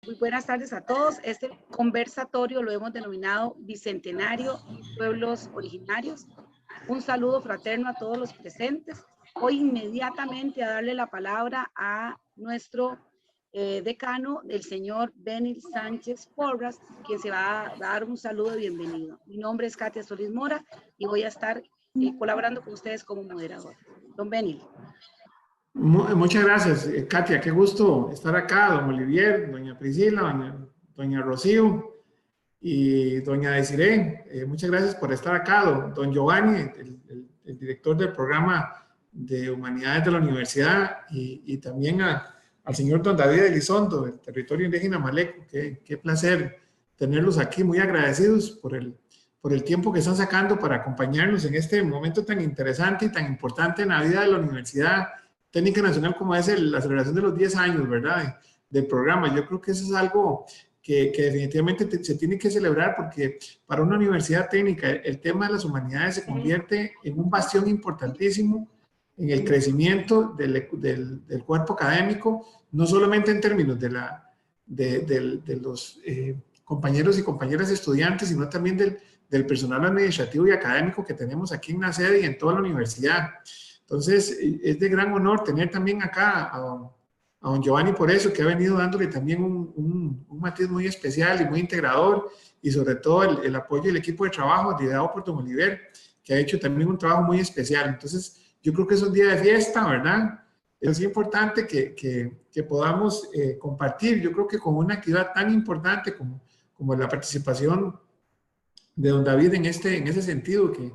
Muy buenas tardes a todos. Este conversatorio lo hemos denominado Bicentenario y Pueblos Originarios. Un saludo fraterno a todos los presentes. Hoy inmediatamente a darle la palabra a nuestro decano, el señor Benil Sánchez Porras, quien se va a dar un saludo de bienvenido. Mi nombre es Katia Solís Mora y voy a estar colaborando con ustedes como moderador. Don Benil. Muchas gracias, Katia. Qué gusto estar acá. Don Olivier, doña Priscila, doña Rocío y doña Desiree. Muchas gracias por estar acá. Don Giovanni, el director del programa de Humanidades de la Universidad, y también al señor don David Elizondo, del territorio indígena Maleco. Qué placer tenerlos aquí, muy agradecidos por el tiempo que están sacando para acompañarnos en este momento tan interesante y tan importante en la vida de la Universidad Técnica Nacional, como es la celebración de los 10 años, ¿verdad?, del programa. Yo creo que eso es algo que definitivamente se tiene que celebrar, porque para una universidad técnica el tema de las humanidades se convierte en un bastión importantísimo en el crecimiento del cuerpo académico, no solamente en términos de los compañeros y compañeras estudiantes, sino también del personal administrativo y académico que tenemos aquí en la sede y en toda la universidad. Entonces, es de gran honor tener también acá a don Giovanni, por eso, que ha venido dándole también un matiz muy especial y muy integrador, y sobre todo el apoyo del equipo de trabajo liderado por don Oliver, que ha hecho también un trabajo muy especial. Entonces, yo creo que es un día de fiesta, ¿verdad? Es importante que podamos compartir, yo creo que con una actividad tan importante como la participación de don David en ese sentido, que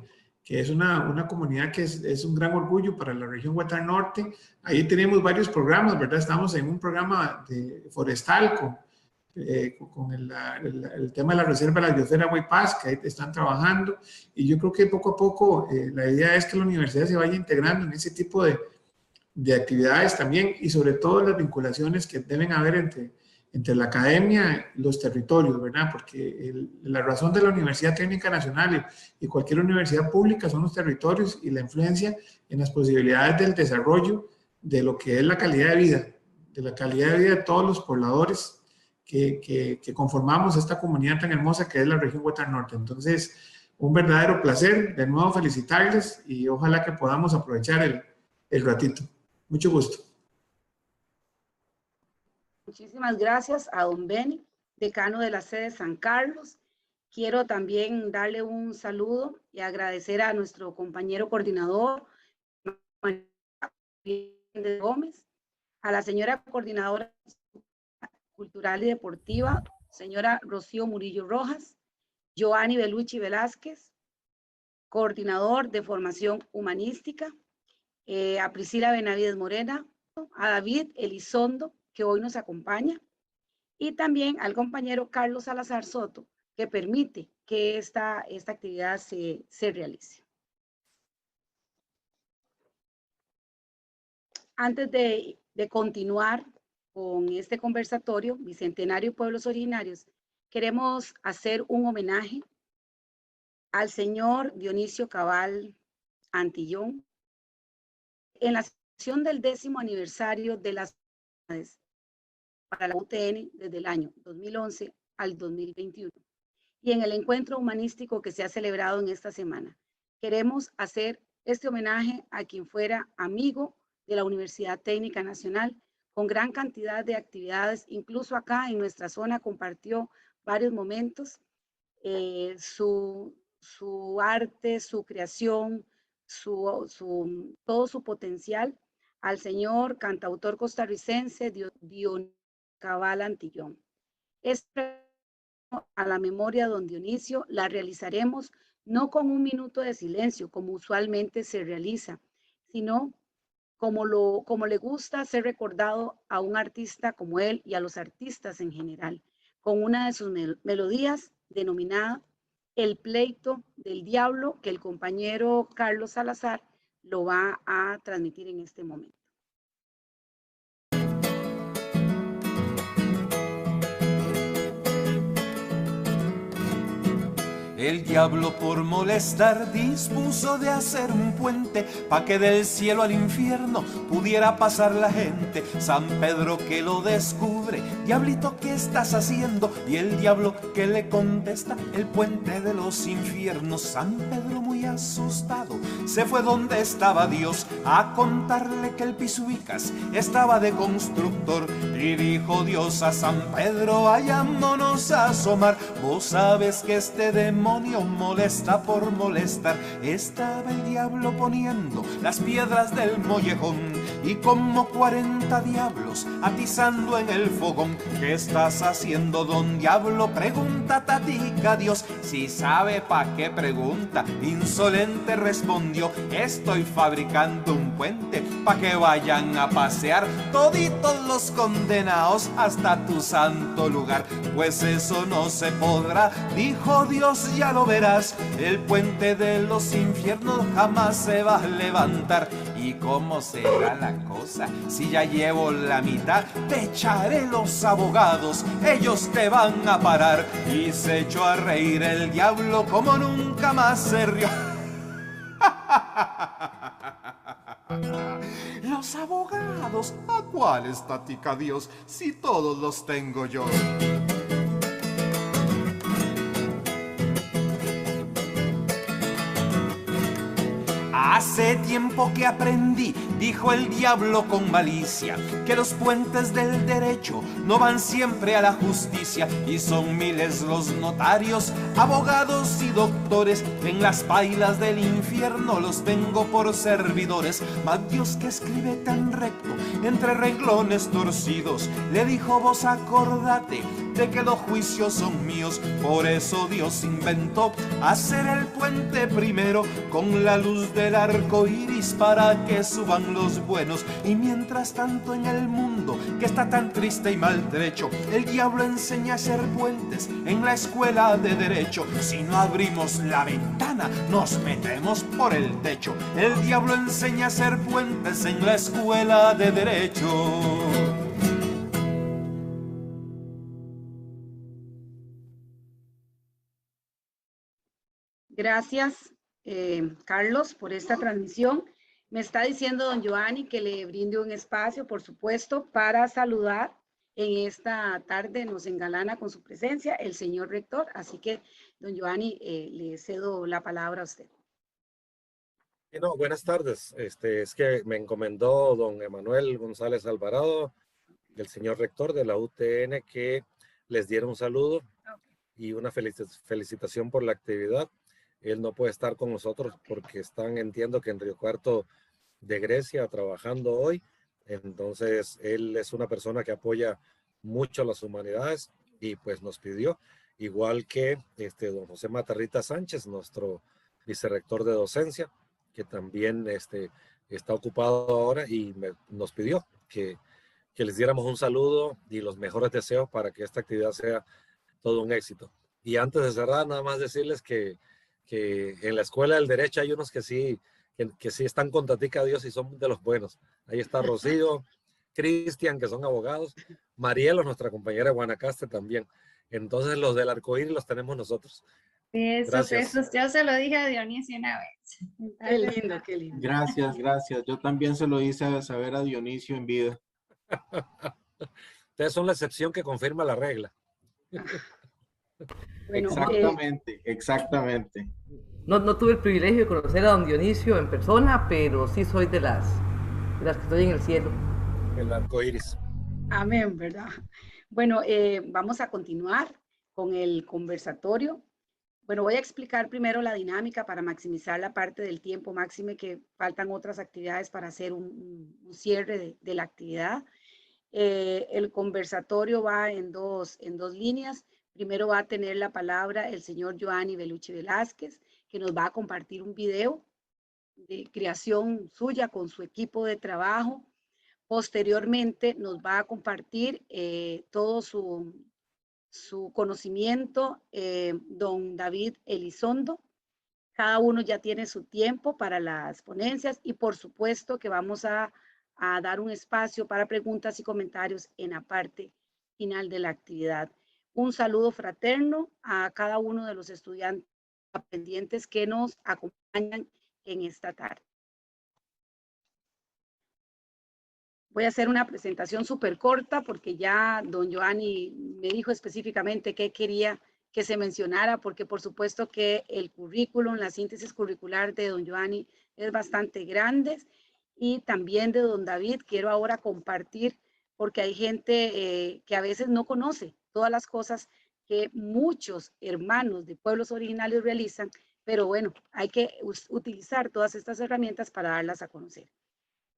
es una comunidad que es un gran orgullo para la región Guatán Norte. Ahí tenemos varios programas, ¿verdad? Estamos en un programa forestal con el tema de la reserva de la biosfera Huaypaz, que ahí están trabajando, y yo creo que poco a poco la idea es que la universidad se vaya integrando en ese tipo de actividades también, y sobre todo las vinculaciones que deben haber entre la academia y los territorios, ¿verdad? Porque la razón de la Universidad Técnica Nacional y cualquier universidad pública son los territorios y la influencia en las posibilidades del desarrollo de lo que es la calidad de vida, de todos los pobladores que conformamos esta comunidad tan hermosa que es la región Guatán Norte. Entonces, un verdadero placer, de nuevo felicitarles, y ojalá que podamos aprovechar el ratito. Mucho gusto. Muchísimas gracias a don Benny, decano de la sede San Carlos. Quiero también darle un saludo y agradecer a nuestro compañero coordinador, Gómez, a la señora coordinadora cultural y deportiva, señora Rocío Murillo Rojas, Giovanni Belucci Velázquez, coordinador de formación humanística, a Priscila Benavides Morena, a David Elizondo, que hoy nos acompaña, y también al compañero Carlos Salazar Soto, que permite que esta actividad se realice. Antes de continuar con este conversatorio, Bicentenario y Pueblos Originarios, queremos hacer un homenaje al señor Dionisio Cabal Antillón en la sesión del 10º aniversario de las para la UTN desde el año 2011 al 2021, y en el encuentro humanístico que se ha celebrado en esta semana. Queremos hacer este homenaje a quien fuera amigo de la Universidad Técnica Nacional, con gran cantidad de actividades, incluso acá en nuestra zona compartió varios momentos, su arte, su creación, todo su potencial, al señor cantautor costarricense Dionisio Cabal Antillón. A la memoria de don Dionisio la realizaremos no con un minuto de silencio, como usualmente se realiza, sino como le gusta ser recordado a un artista como él y a los artistas en general, con una de sus melodías denominada El Pleito del Diablo, que el compañero Carlos Salazar lo va a transmitir en este momento. El diablo por molestar dispuso de hacer un puente pa' que del cielo al infierno pudiera pasar la gente. San Pedro que lo descubre libre, diablito, ¿qué estás haciendo? Y el diablo que le contesta, el puente de los infiernos. San Pedro, muy asustado, se fue donde estaba Dios a contarle que el Pisuicas estaba de constructor. Y dijo Dios a San Pedro, vayámonos a asomar. Vos sabes que este demonio molesta por molestar. Estaba el diablo poniendo las piedras del mollejón y como 40 diablos atizando en el fogón. ¿Qué estás haciendo, don diablo? Pregunta Tatica Dios. Si sabe pa' qué pregunta, insolente respondió. Estoy fabricando un puente pa' que vayan a pasear toditos los condenados hasta tu santo lugar. Pues eso no se podrá, dijo Dios, ya lo verás. El puente de los infiernos jamás se va a levantar. ¿Y cómo será la cosa? Si ya llevo la mitad, te echaré los abogados, ellos te van a parar. Y se echó a reír el diablo como nunca más se rió. Los abogados, ¿a cuáles, Tatica Dios? Si todos los tengo yo. Hace tiempo que aprendí, dijo el diablo con malicia, que los puentes del derecho no van siempre a la justicia. Y son miles los notarios, abogados y doctores, en las pailas del infierno los tengo por servidores. Mas Dios, que escribe tan recto entre renglones torcidos, le dijo, vos acordate de que los juicios son míos. Por eso Dios inventó hacer el puente primero con la luz del arco iris para que suban los buenos. Y mientras tanto en el mundo que está tan triste y maltrecho, el diablo enseña a hacer puentes en la escuela de derecho. Si no abrimos la ventana, nos metemos por el techo. El diablo enseña a hacer puentes en la escuela de derecho. Gracias, Carlos, por esta transmisión. Me está diciendo don Giovanni que le brinde un espacio, por supuesto, para saludar. En esta tarde nos engalana con su presencia el señor rector. Así que, don Giovanni, le cedo la palabra a usted. No, buenas tardes. Es que me encomendó don Emanuel González Alvarado, el señor rector de la UTN, que les diera un saludo y una felicitación por la actividad. Él no puede estar con nosotros porque están, entiendo que en Río Cuarto de Grecia trabajando hoy. Entonces, él es una persona que apoya mucho a las humanidades y pues nos pidió, igual que don José Matarrita Sánchez, nuestro vicerrector de docencia, que también está ocupado ahora y nos pidió que les diéramos un saludo y los mejores deseos para que esta actividad sea todo un éxito. Y antes de cerrar, nada más decirles que en la Escuela del Derecho hay unos que sí están con Tatica Dios y son de los buenos. Ahí está Rocío, Cristian, que son abogados, Marielo, nuestra compañera de Guanacaste también. Entonces los del arcoíris los tenemos nosotros. Eso, yo se lo dije a Dionisio una vez. Qué lindo, qué lindo. Gracias, gracias. Yo también se lo hice saber a Dionisio en vida. Ustedes son la excepción que confirma la regla. Bueno, exactamente, exactamente. No tuve el privilegio de conocer a don Dionisio en persona, pero sí soy de las que estoy en el cielo. El arco iris. Amén, ¿verdad? Bueno, vamos a continuar con el conversatorio. Bueno, voy a explicar primero la dinámica para maximizar la parte del tiempo, máxime que faltan otras actividades para hacer un cierre de la actividad. El conversatorio va en dos líneas. Primero va a tener la palabra el señor Giovanni Bellucci Velázquez, que nos va a compartir un video de creación suya con su equipo de trabajo. Posteriormente nos va a compartir todo su conocimiento don David Elizondo. Cada uno ya tiene su tiempo para las ponencias y por supuesto que vamos a dar un espacio para preguntas y comentarios en la parte final de la actividad. Un saludo fraterno a cada uno de los estudiantes aprendientes que nos acompañan en esta tarde. Bueno. Voy a hacer una presentación súper corta porque ya don Giovanni me dijo específicamente qué quería que se mencionara, porque por supuesto que el currículum, la síntesis curricular de don Giovanni es bastante grande, y también de don David quiero ahora compartir, porque hay gente que a veces no conoce todas las cosas que muchos hermanos de pueblos originarios realizan, pero bueno, hay que utilizar todas estas herramientas para darlas a conocer.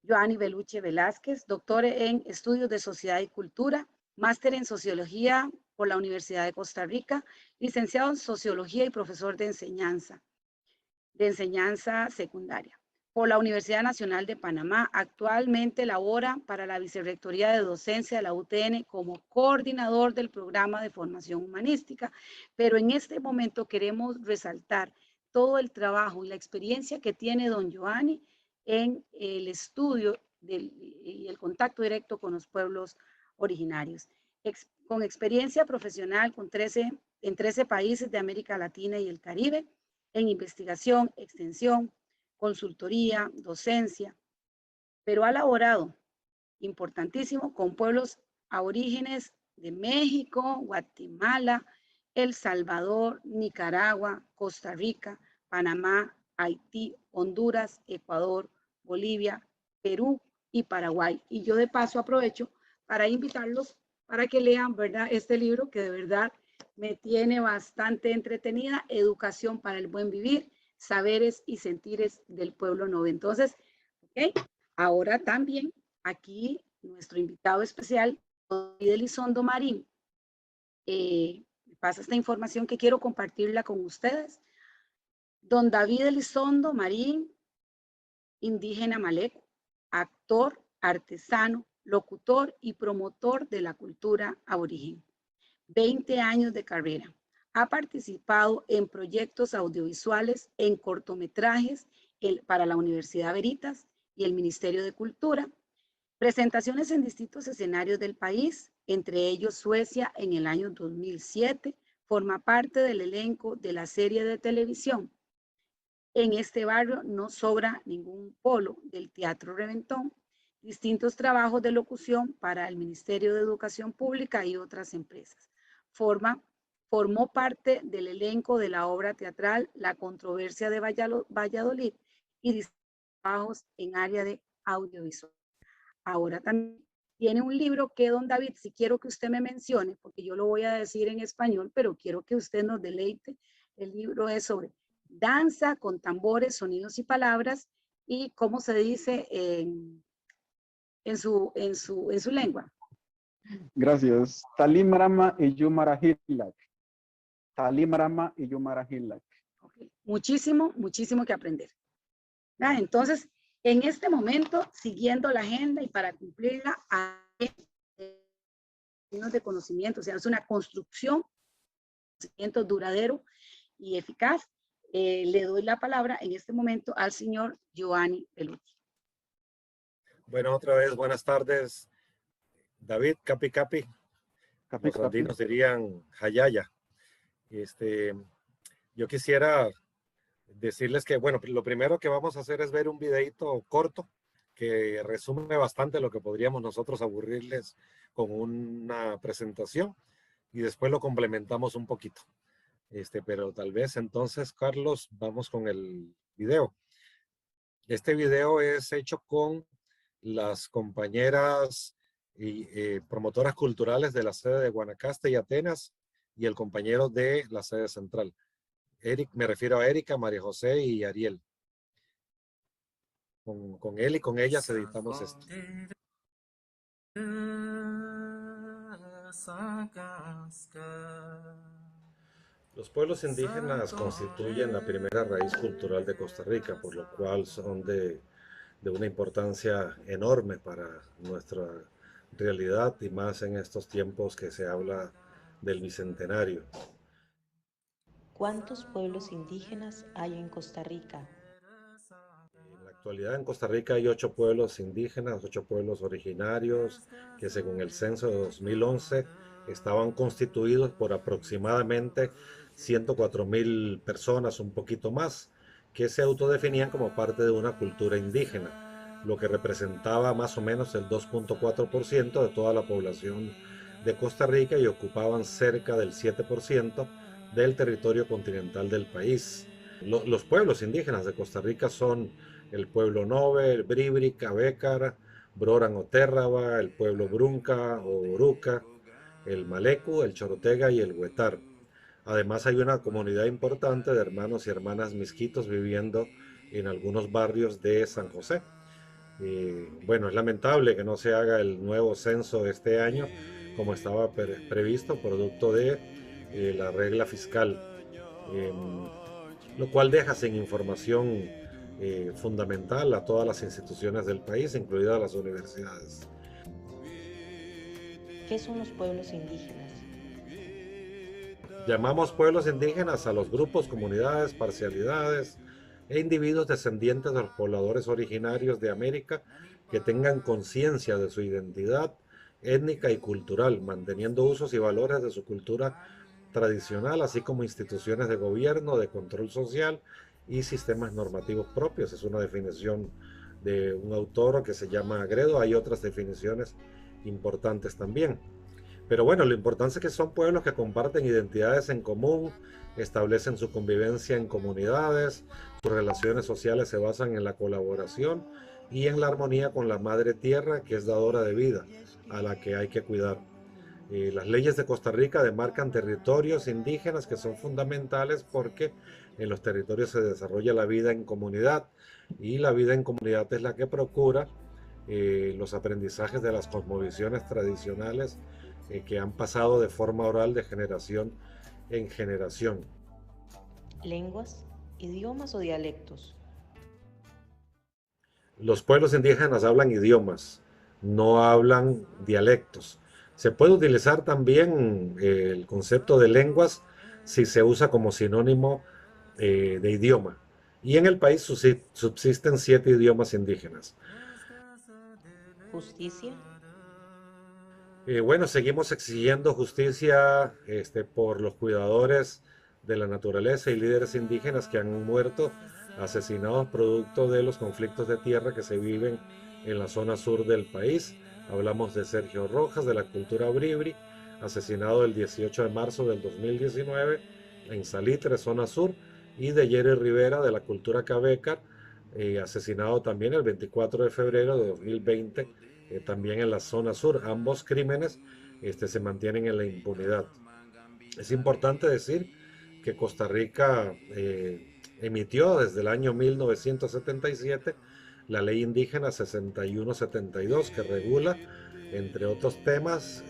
Giovanni Beluche Velázquez, doctor en Estudios de Sociedad y Cultura, máster en Sociología por la Universidad de Costa Rica, licenciado en Sociología y profesor de enseñanza secundaria por la Universidad Nacional de Panamá. Actualmente labora para la Vicerrectoría de Docencia de la UTN como coordinador del programa de formación humanística, pero en este momento queremos resaltar todo el trabajo y la experiencia que tiene don Giovanni en el estudio y el contacto directo con los pueblos originarios. Con experiencia profesional en 13 países de América Latina y el Caribe, en investigación, extensión, consultoría, docencia, pero ha laborado, importantísimo, con pueblos aborígenes de México, Guatemala, El Salvador, Nicaragua, Costa Rica, Panamá, Haití, Honduras, Ecuador, Bolivia, Perú y Paraguay. Y yo de paso aprovecho para invitarlos para que lean, ¿verdad?, este libro que de verdad me tiene bastante entretenida, Educación para el Buen Vivir, Saberes y Sentires del Pueblo Nove. Entonces, ¿ok? Ahora también aquí nuestro invitado especial, David Elizondo Marín, me pasa esta información que quiero compartirla con ustedes. Don David Elizondo Marín, indígena maleco, actor, artesano, locutor y promotor de la cultura aborigen. 20 años de carrera. Ha participado en proyectos audiovisuales, en cortometrajes para la Universidad Veritas y el Ministerio de Cultura, presentaciones en distintos escenarios del país, entre ellos Suecia en el año 2007, forma parte del elenco de la serie de televisión En este barrio no sobra ningún polo del Teatro Reventón, distintos trabajos de locución para el Ministerio de Educación Pública y otras empresas. Formó parte del elenco de la obra teatral La Controversia de Valladolid y trabajos en área de audiovisual. Ahora también tiene un libro que, don David, si quiero que usted me mencione, porque yo lo voy a decir en español, pero quiero que usted nos deleite. El libro es sobre danza con tambores, sonidos y palabras, y cómo se dice en su lengua. Gracias. Talimrama y Yumarahilak. Talimrama y Yumarahilak. Okay. Muchísimo que aprender. Entonces, en este momento, siguiendo la agenda y para cumplirla, hay de conocimiento, o sea, es una construcción, conocimiento duradero y eficaz. Le doy la palabra en este momento al señor Giovanni Beluche. Bueno, otra vez, buenas tardes. David, capi. Los andinos dirían hayaya. Yo quisiera decirles que, bueno, lo primero que vamos a hacer es ver un videito corto que resume bastante lo que podríamos nosotros aburrirles con una presentación y después lo complementamos un poquito. Pero tal vez entonces, Carlos, vamos con el video. Este video es hecho con las compañeras y promotoras culturales de la sede de Guanacaste y Atenas y el compañero de la sede central. Me refiero a Erika, María José y Ariel. Con él y con ellas editamos esto. Los pueblos indígenas constituyen la primera raíz cultural de Costa Rica, por lo cual son de una importancia enorme para nuestra realidad y más en estos tiempos que se habla del bicentenario. ¿Cuántos pueblos indígenas hay en Costa Rica? En la actualidad en Costa Rica hay 8 pueblos indígenas, 8 pueblos originarios, que según el censo de 2011 estaban constituidos por aproximadamente 104,000 personas, un poquito más, que se autodefinían como parte de una cultura indígena. lo que representaba más o menos el 2.4% de toda la población de Costa Rica y ocupaban cerca del 7% del territorio continental del país. Los pueblos indígenas de Costa Rica son el pueblo Nove, el Bribri, Cabécar, Broran o Térraba, el pueblo Brunca o Oruca, el Malecu, el Chorotega y el Huetar. Además hay una comunidad importante de hermanos y hermanas misquitos viviendo en algunos barrios de San José. Bueno, es lamentable que no se haga el nuevo censo este año como estaba previsto, producto de la regla fiscal, lo cual deja sin información fundamental a todas las instituciones del país, incluidas las universidades. ¿Qué son los pueblos indígenas? Llamamos pueblos indígenas a los grupos, comunidades, parcialidades e individuos descendientes de los pobladores originarios de América que tengan conciencia de su identidad étnica y cultural, manteniendo usos y valores de su cultura tradicional, así como instituciones de gobierno, de control social y sistemas normativos propios. Es una definición de un autor que se llama Agredo. Hay otras definiciones importantes también. Pero bueno, lo importante es que son pueblos que comparten identidades en común, establecen su convivencia en comunidades, sus relaciones sociales se basan en la colaboración y en la armonía con la madre tierra, que es dadora de vida, a la que hay que cuidar. Las leyes de Costa Rica demarcan territorios indígenas que son fundamentales porque en los territorios se desarrolla la vida en comunidad, y la vida en comunidad es la que procura los aprendizajes de las cosmovisiones tradicionales que han pasado de forma oral de generación en generación. ¿Lenguas, idiomas o dialectos? Los pueblos indígenas hablan idiomas, no hablan dialectos. Se puede utilizar también el concepto de lenguas si se usa como sinónimo de idioma. Y en el país subsisten 7 idiomas indígenas. ¿Justicia? Bueno, seguimos exigiendo justicia por los cuidadores de la naturaleza y líderes indígenas que han muerto asesinados producto de los conflictos de tierra que se viven en la zona sur del país. Hablamos de Sergio Rojas, de la cultura Bribri, asesinado el 18 de marzo del 2019 en Salitre, zona sur, y de Jerry Rivera, de la cultura Cabécar, asesinado también el 24 de febrero de 2020, también en la zona sur. Ambos crímenes se mantienen en la impunidad. Es importante decir que Costa Rica emitió desde el año 1977 la ley indígena 6172, que regula, entre otros temas,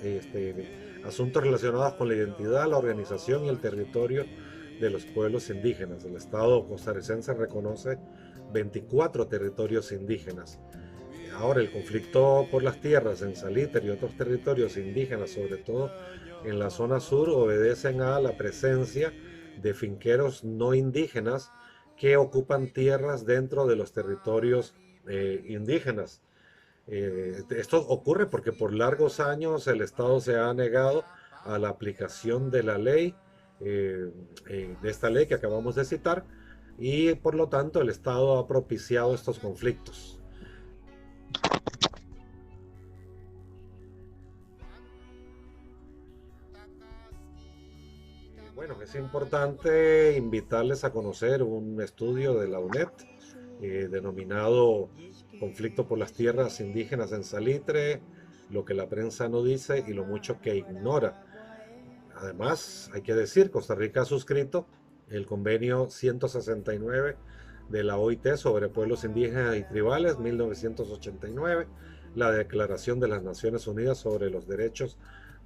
asuntos relacionados con la identidad, la organización y el territorio de los pueblos indígenas. El Estado costarricense reconoce 24 territorios indígenas. Ahora, el conflicto por las tierras en Salitre y otros territorios indígenas, sobre todo en la zona sur, obedecen a la presencia de finqueros no indígenas que ocupan tierras dentro de los territorios indígenas. Esto ocurre porque por largos años el Estado se ha negado a la aplicación de la ley, de esta ley que acabamos de citar, y por lo tanto el Estado ha propiciado estos conflictos. Bueno, es importante invitarles a conocer un estudio de la UNED denominado Conflicto por las tierras indígenas en Salitre, lo que la prensa no dice y lo mucho que ignora. Además, hay que decir, Costa Rica ha suscrito el convenio 169 de la OIT sobre pueblos indígenas y tribales, 1989, la Declaración de las Naciones Unidas sobre los Derechos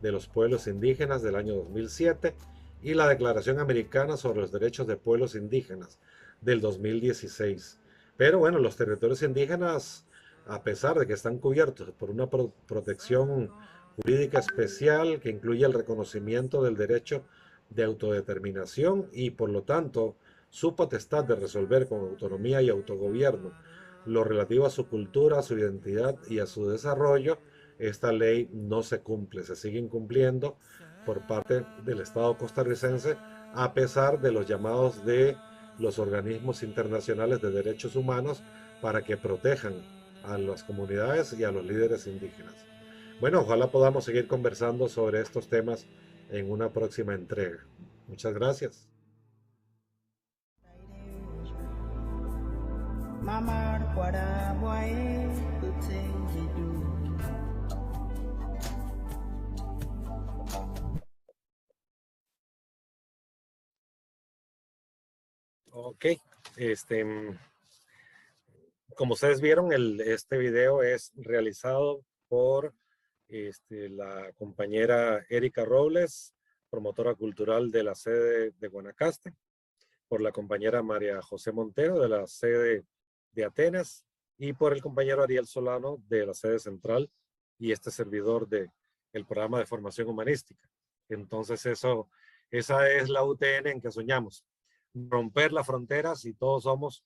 de los Pueblos Indígenas del año 2007 y la Declaración Americana sobre los Derechos de Pueblos Indígenas del 2016. Pero bueno, los territorios indígenas, a pesar de que están cubiertos por una protección jurídica especial que incluye el reconocimiento del derecho de autodeterminación y por lo tanto su potestad de resolver con autonomía y autogobierno lo relativo a su cultura, a su identidad y a su desarrollo, esta ley no se cumple, se sigue incumpliendo por parte del Estado costarricense, a pesar de los llamados de los organismos internacionales de derechos humanos para que protejan a las comunidades y a los líderes indígenas. Bueno, ojalá podamos seguir conversando sobre estos temas en una próxima entrega. Muchas gracias. Ok, como ustedes vieron, este video es realizado por la compañera Erika Robles, promotora cultural de la sede de Guanacaste, por la compañera María José Montero de la sede de Atenas y por el compañero Ariel Solano de la sede central y este servidor del programa de formación humanística. Entonces esa es la UTN en que soñamos, romper las fronteras y todos somos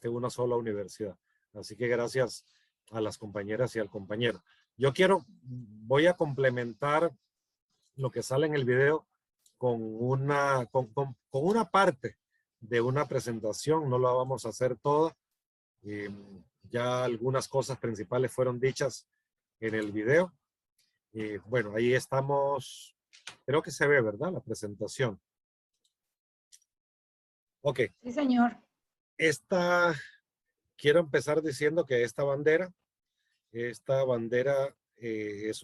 una sola universidad. Así que gracias a las compañeras y al compañero. Voy a complementar lo que sale en el video con una parte de una presentación. No la vamos a hacer toda. Ya algunas cosas principales fueron dichas en el video. Bueno, ahí estamos. Creo que se ve, ¿verdad? La presentación. Ok. Sí, señor. Quiero empezar diciendo que esta bandera es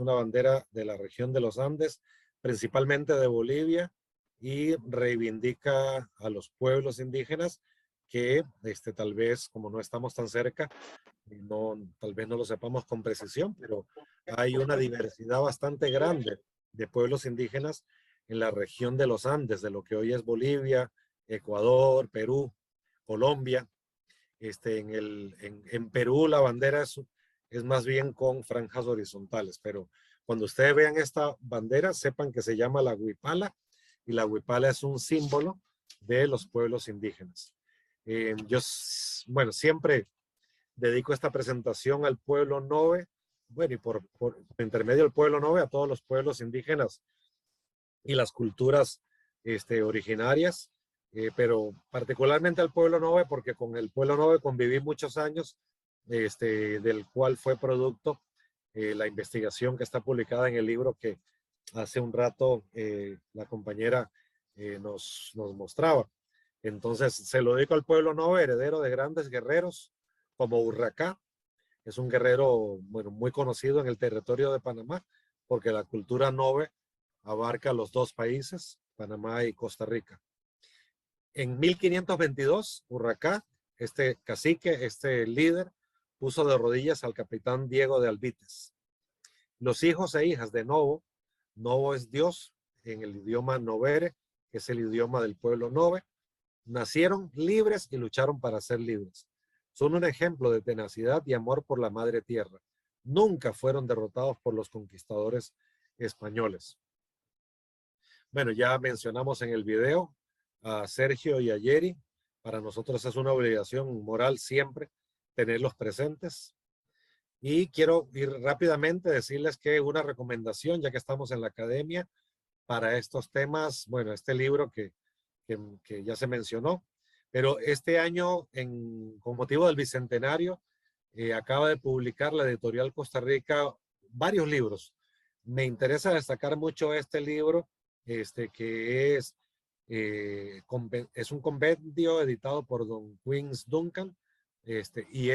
una bandera de la región de los Andes, principalmente de Bolivia, y reivindica a los pueblos indígenas que tal vez, como no estamos tan cerca, tal vez no lo sepamos con precisión, pero hay una diversidad bastante grande de pueblos indígenas en la región de los Andes, de lo que hoy es Bolivia, Ecuador, Perú, Colombia. En Perú la bandera es más bien con franjas horizontales, pero cuando ustedes vean esta bandera, sepan que se llama la huipala, y la huipala es un símbolo de los pueblos indígenas. Bueno, siempre dedico esta presentación al pueblo Nove, bueno, y por intermedio del pueblo Nove a todos los pueblos indígenas y las culturas originarias, pero particularmente al pueblo Nove, porque con el pueblo Nove conviví muchos años, del cual fue producto la investigación que está publicada en el libro que hace un rato la compañera nos mostraba. Entonces se lo dedico al pueblo Nove, heredero de grandes guerreros como Urracá. Es un guerrero, bueno, muy conocido en el territorio de Panamá, porque la cultura Nove abarca los dos países, Panamá y Costa Rica. En 1522, Urracá, este cacique, este líder, puso de rodillas al capitán Diego de Albites. Los hijos e hijas de Novo, Novo es Dios en el idioma Novere, que es el idioma del pueblo Nove, nacieron libres y lucharon para ser libres. Son un ejemplo de tenacidad y amor por la madre tierra. Nunca fueron derrotados por los conquistadores españoles. Bueno, ya mencionamos en el video a Sergio y a Yeri. Para nosotros es una obligación moral siempre tenerlos presentes. Y quiero ir rápidamente a decirles que una recomendación, ya que estamos en la academia, para estos temas, bueno, este libro que ya se mencionó, pero este año, con motivo del Bicentenario, acaba de publicar la editorial Costa Rica varios libros. Me interesa destacar mucho este libro, que es un compendio editado por don Queens Duncan, y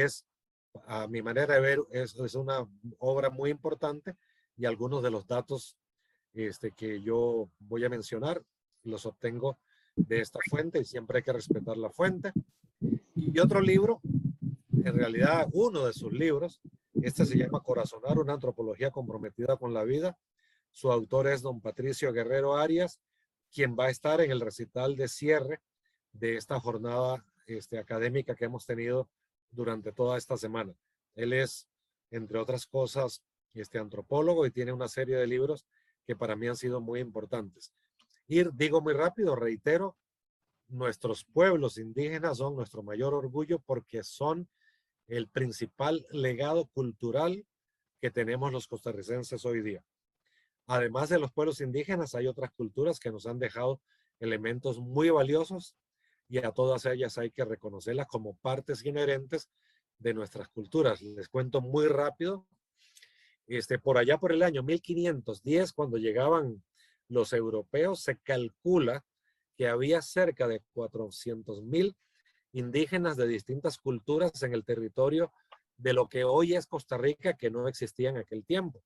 a mi manera de ver, es una obra muy importante, y algunos de los datos que yo voy a mencionar los obtengo de esta fuente, y siempre hay que respetar la fuente. Y otro libro, en realidad uno de sus libros, se llama Corazonar, una antropología comprometida con la vida. Su autor es don Patricio Guerrero Arias, quien va a estar en el recital de cierre de esta jornada académica que hemos tenido durante toda esta semana. Él es, entre otras cosas, antropólogo, y tiene una serie de libros que para mí han sido muy importantes. Y digo muy rápido, reitero, nuestros pueblos indígenas son nuestro mayor orgullo, porque son el principal legado cultural que tenemos los costarricenses hoy día. Además de los pueblos indígenas, hay otras culturas que nos han dejado elementos muy valiosos, y a todas ellas hay que reconocerlas como partes inherentes de nuestras culturas. Les cuento muy rápido. Por allá por el año 1510, cuando llegaban los europeos, se calcula que había cerca de 400,000 indígenas de distintas culturas en el territorio de lo que hoy es Costa Rica, que no existía en aquel tiempo.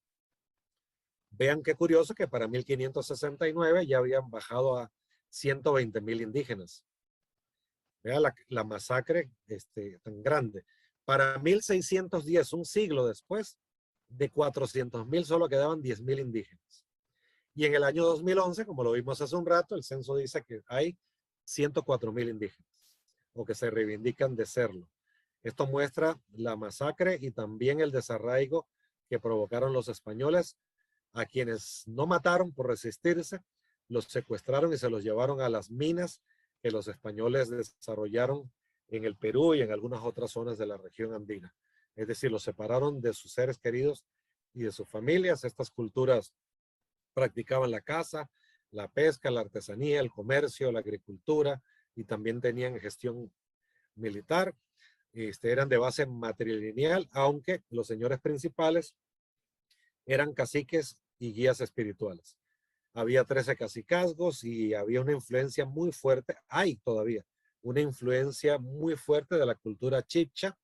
Vean qué curioso que para 1569 ya habían bajado a 120,000 indígenas. Vean la masacre tan grande. Para 1610, un siglo después, de 400,000 solo quedaban 10,000 indígenas. Y en el año 2011, como lo vimos hace un rato, el censo dice que hay 104,000 indígenas, o que se reivindican de serlo. Esto muestra la masacre y también el desarraigo que provocaron los españoles, a quienes no mataron por resistirse, los secuestraron y se los llevaron a las minas que los españoles desarrollaron en el Perú y en algunas otras zonas de la región andina. Es decir, los separaron de sus seres queridos y de sus familias. Estas culturas practicaban la caza, la pesca, la artesanía, el comercio, la agricultura, y también tenían gestión militar. Eran de base matrilineal, aunque los señores principales eran caciques y guías espirituales. Había 13 cacicazgos y había una influencia muy fuerte, hay todavía una influencia muy fuerte de la cultura chibcha,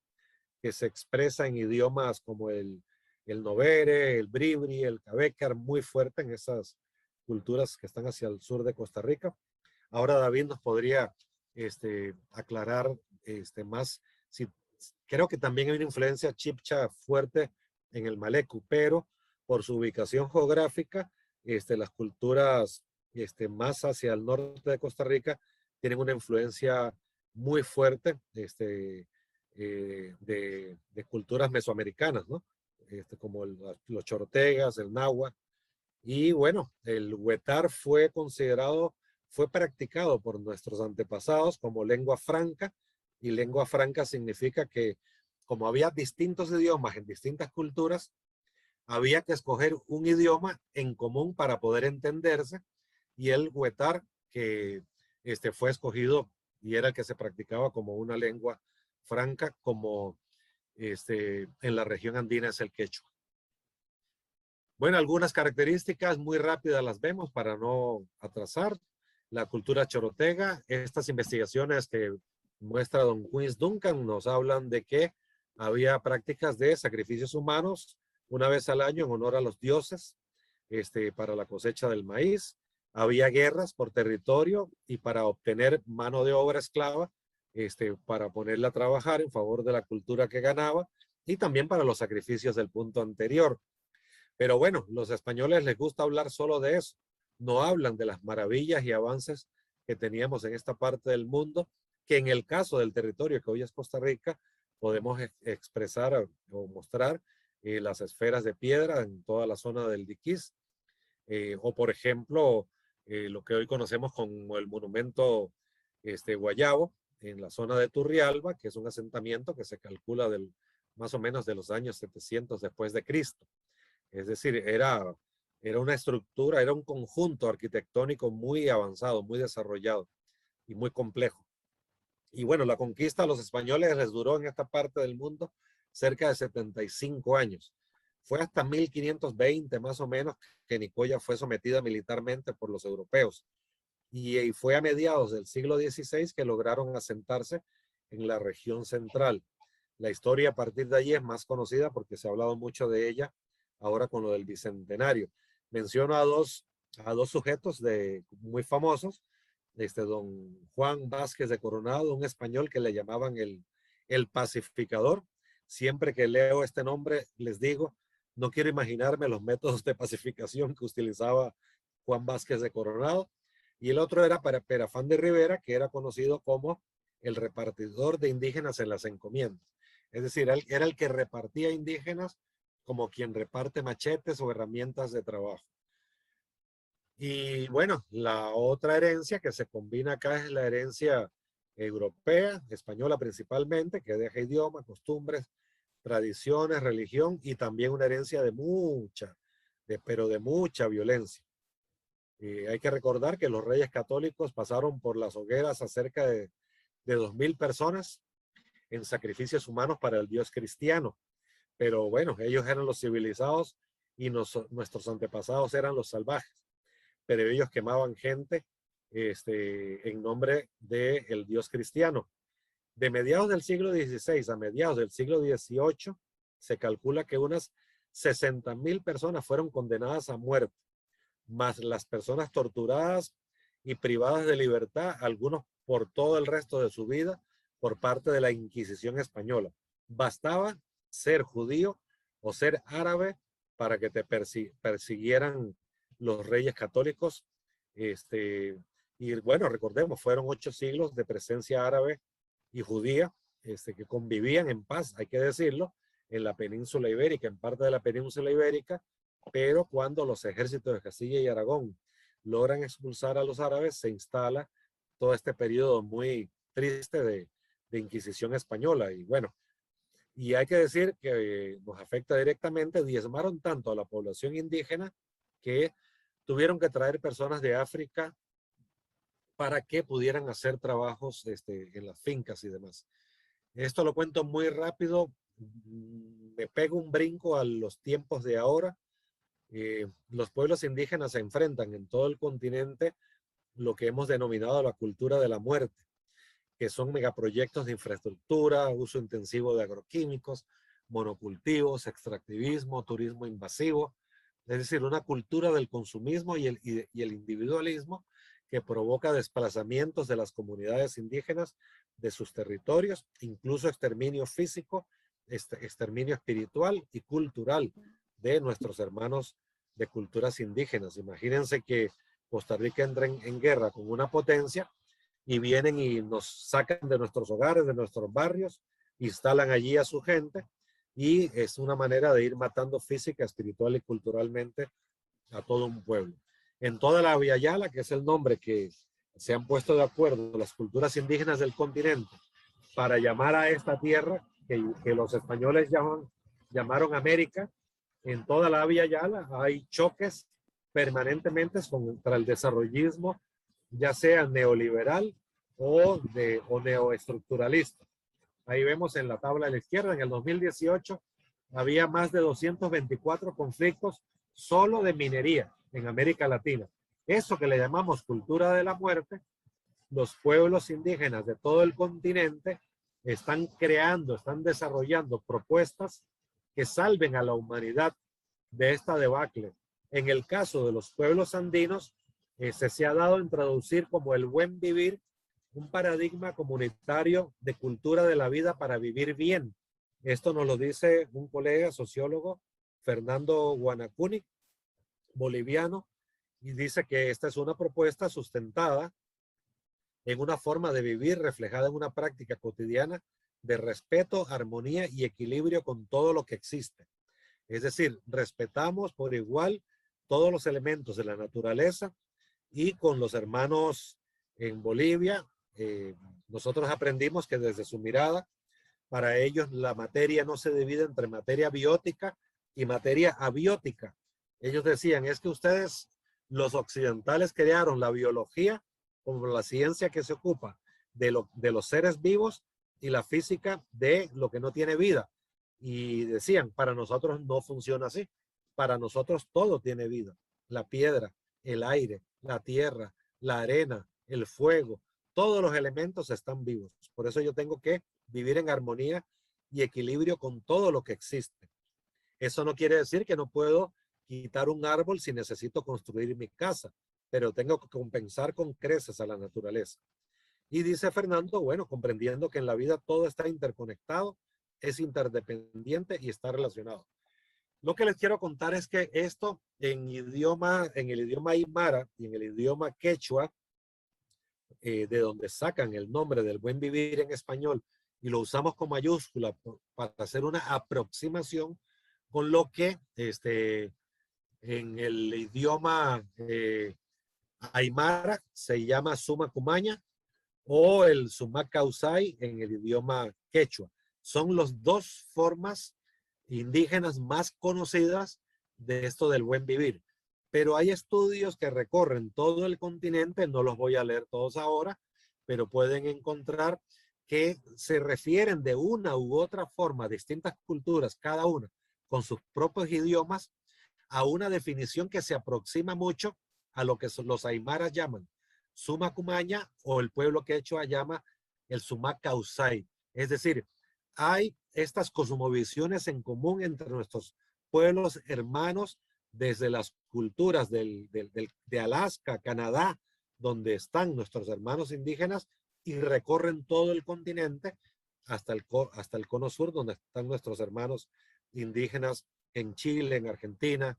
que se expresa en idiomas como el novere, el bribri, el cabecar, muy fuerte en esas culturas que están hacia el sur de Costa Rica. Ahora David nos podría aclarar más. Creo que también hay una influencia chibcha fuerte en el Malecu, pero por su ubicación geográfica, las culturas más hacia el norte de Costa Rica tienen una influencia muy fuerte de culturas mesoamericanas, ¿no? Como los chortegas, el náhuatl. Y bueno, el huetar fue practicado por nuestros antepasados como lengua franca, y lengua franca significa que como había distintos idiomas en distintas culturas, había que escoger un idioma en común para poder entenderse, y el huetar que fue escogido y era el que se practicaba como una lengua franca, como en la región andina es el quechua. Bueno, algunas características muy rápidas las vemos para no atrasar. La cultura chorotega, estas investigaciones que muestra don Quince Duncan nos hablan de que había prácticas de sacrificios humanos una vez al año en honor a los dioses, para la cosecha del maíz. Había guerras por territorio y para obtener mano de obra esclava, para ponerla a trabajar en favor de la cultura que ganaba, y también para los sacrificios del punto anterior. Pero bueno, los españoles les gusta hablar solo de eso. No hablan de las maravillas y avances que teníamos en esta parte del mundo, que en el caso del territorio que hoy es Costa Rica, podemos expresar o mostrar las esferas de piedra en toda la zona del Diquís, o por ejemplo, lo que hoy conocemos como el monumento Guayabo, en la zona de Turrialba, que es un asentamiento que se calcula más o menos de los años 700 después de Cristo. Es decir, era una estructura, era un conjunto arquitectónico muy avanzado, muy desarrollado y muy complejo. Y bueno, la conquista a los españoles les duró en esta parte del mundo cerca de 75 años. Fue hasta 1520 más o menos que Nicoya fue sometida militarmente por los europeos. Y fue a mediados del siglo XVI que lograron asentarse en la región central. La historia a partir de allí es más conocida porque se ha hablado mucho de ella ahora con lo del Bicentenario. Menciono a dos sujetos muy famosos. Don Juan Vázquez de Coronado, un español que le llamaban el pacificador. Siempre que leo este nombre les digo, no quiero imaginarme los métodos de pacificación que utilizaba Juan Vázquez de Coronado. Y el otro era Perafán de Rivera, que era conocido como el repartidor de indígenas en las encomiendas. Es decir, él era el que repartía indígenas como quien reparte machetes o herramientas de trabajo. Y bueno, la otra herencia que se combina acá es la herencia europea, española principalmente, que deja idioma, costumbres, tradiciones, religión, y también una herencia de mucha violencia. Hay que recordar que los reyes católicos pasaron por las hogueras a cerca de 2,000 personas, en sacrificios humanos para el Dios cristiano. Pero bueno, ellos eran los civilizados y nuestros antepasados eran los salvajes. Pero ellos quemaban gente en nombre del Dios cristiano. De mediados del siglo XVI a mediados del siglo XVIII, se calcula que unas 60,000 personas fueron condenadas a muerte, más las personas torturadas y privadas de libertad, algunos por todo el resto de su vida, por parte de la Inquisición española. Bastaba ser judío o ser árabe para que te persiguieran los reyes católicos. Y bueno, recordemos, fueron 8 siglos de presencia árabe y judía que convivían en paz, hay que decirlo, en la península ibérica, en parte de la península ibérica, pero cuando los ejércitos de Castilla y Aragón logran expulsar a los árabes, se instala todo este periodo muy triste de Inquisición española. Y bueno, y hay que decir que nos afecta directamente, diezmaron tanto a la población indígena que tuvieron que traer personas de África para que pudieran hacer trabajos en las fincas y demás. Esto lo cuento muy rápido, me pego un brinco a los tiempos de ahora. Los pueblos indígenas se enfrentan en todo el continente lo que hemos denominado la cultura de la muerte, que son megaproyectos de infraestructura, uso intensivo de agroquímicos, monocultivos, extractivismo, turismo invasivo, es decir, una cultura del consumismo y el individualismo que provoca desplazamientos de las comunidades indígenas de sus territorios, incluso exterminio físico, exterminio espiritual y cultural de nuestros hermanos de culturas indígenas. Imagínense que Costa Rica entra en guerra con una potencia y vienen y nos sacan de nuestros hogares, de nuestros barrios, instalan allí a su gente y es una manera de ir matando física, espiritual y culturalmente a todo un pueblo. En toda la Via Yala, que es el nombre que se han puesto de acuerdo las culturas indígenas del continente para llamar a esta tierra que los españoles llamaron América, en toda la Via Yala hay choques permanentemente contra el desarrollismo, ya sea neoliberal o neoestructuralista. Ahí vemos en la tabla de la izquierda, en el 2018 había más de 224 conflictos solo de minería en América Latina. Eso que le llamamos cultura de la muerte, los pueblos indígenas de todo el continente están creando, están desarrollando propuestas que salven a la humanidad de esta debacle. En el caso de los pueblos andinos, se ha dado a introducir como el buen vivir un paradigma comunitario de cultura de la vida para vivir bien. Esto nos lo dice un colega sociólogo, Fernando Guanacuni, boliviano, y dice que esta es una propuesta sustentada en una forma de vivir reflejada en una práctica cotidiana de respeto, armonía y equilibrio con todo lo que existe. Es decir, respetamos por igual todos los elementos de la naturaleza y con los hermanos en Bolivia, nosotros aprendimos que desde su mirada, para ellos la materia no se divide entre materia biótica y materia abiótica. Ellos decían, es que ustedes, los occidentales, crearon la biología como la ciencia que se ocupa de los seres vivos y la física de lo que no tiene vida. Y decían, para nosotros no funciona así. Para nosotros todo tiene vida. La piedra, el aire, la tierra, la arena, el fuego, todos los elementos están vivos. Por eso yo tengo que vivir en armonía y equilibrio con todo lo que existe. Eso no quiere decir que no puedo quitar un árbol si necesito construir mi casa, pero tengo que compensar con creces a la naturaleza. Y dice Fernando, bueno, comprendiendo que en la vida todo está interconectado, es interdependiente y está relacionado. Lo que les quiero contar es que esto en el idioma aymara y en el idioma quechua, de donde sacan el nombre del buen vivir en español y lo usamos con mayúscula para hacer una aproximación con lo que en el idioma aymara se llama suma cumaña o el sumac causay en el idioma quechua. Son las dos formas indígenas más conocidas de esto del buen vivir. Pero hay estudios que recorren todo el continente, no los voy a leer todos ahora, pero pueden encontrar que se refieren de una u otra forma a distintas culturas, cada una con sus propios idiomas, a una definición que se aproxima mucho a lo que los aymaras llaman Suma Cumaña, o el pueblo quechua llama el Sumac Causay. Es decir, hay estas cosmovisiones en común entre nuestros pueblos hermanos, desde las culturas de Alaska, Canadá, donde están nuestros hermanos indígenas, y recorren todo el continente hasta el cono sur, donde están nuestros hermanos indígenas en Chile, en Argentina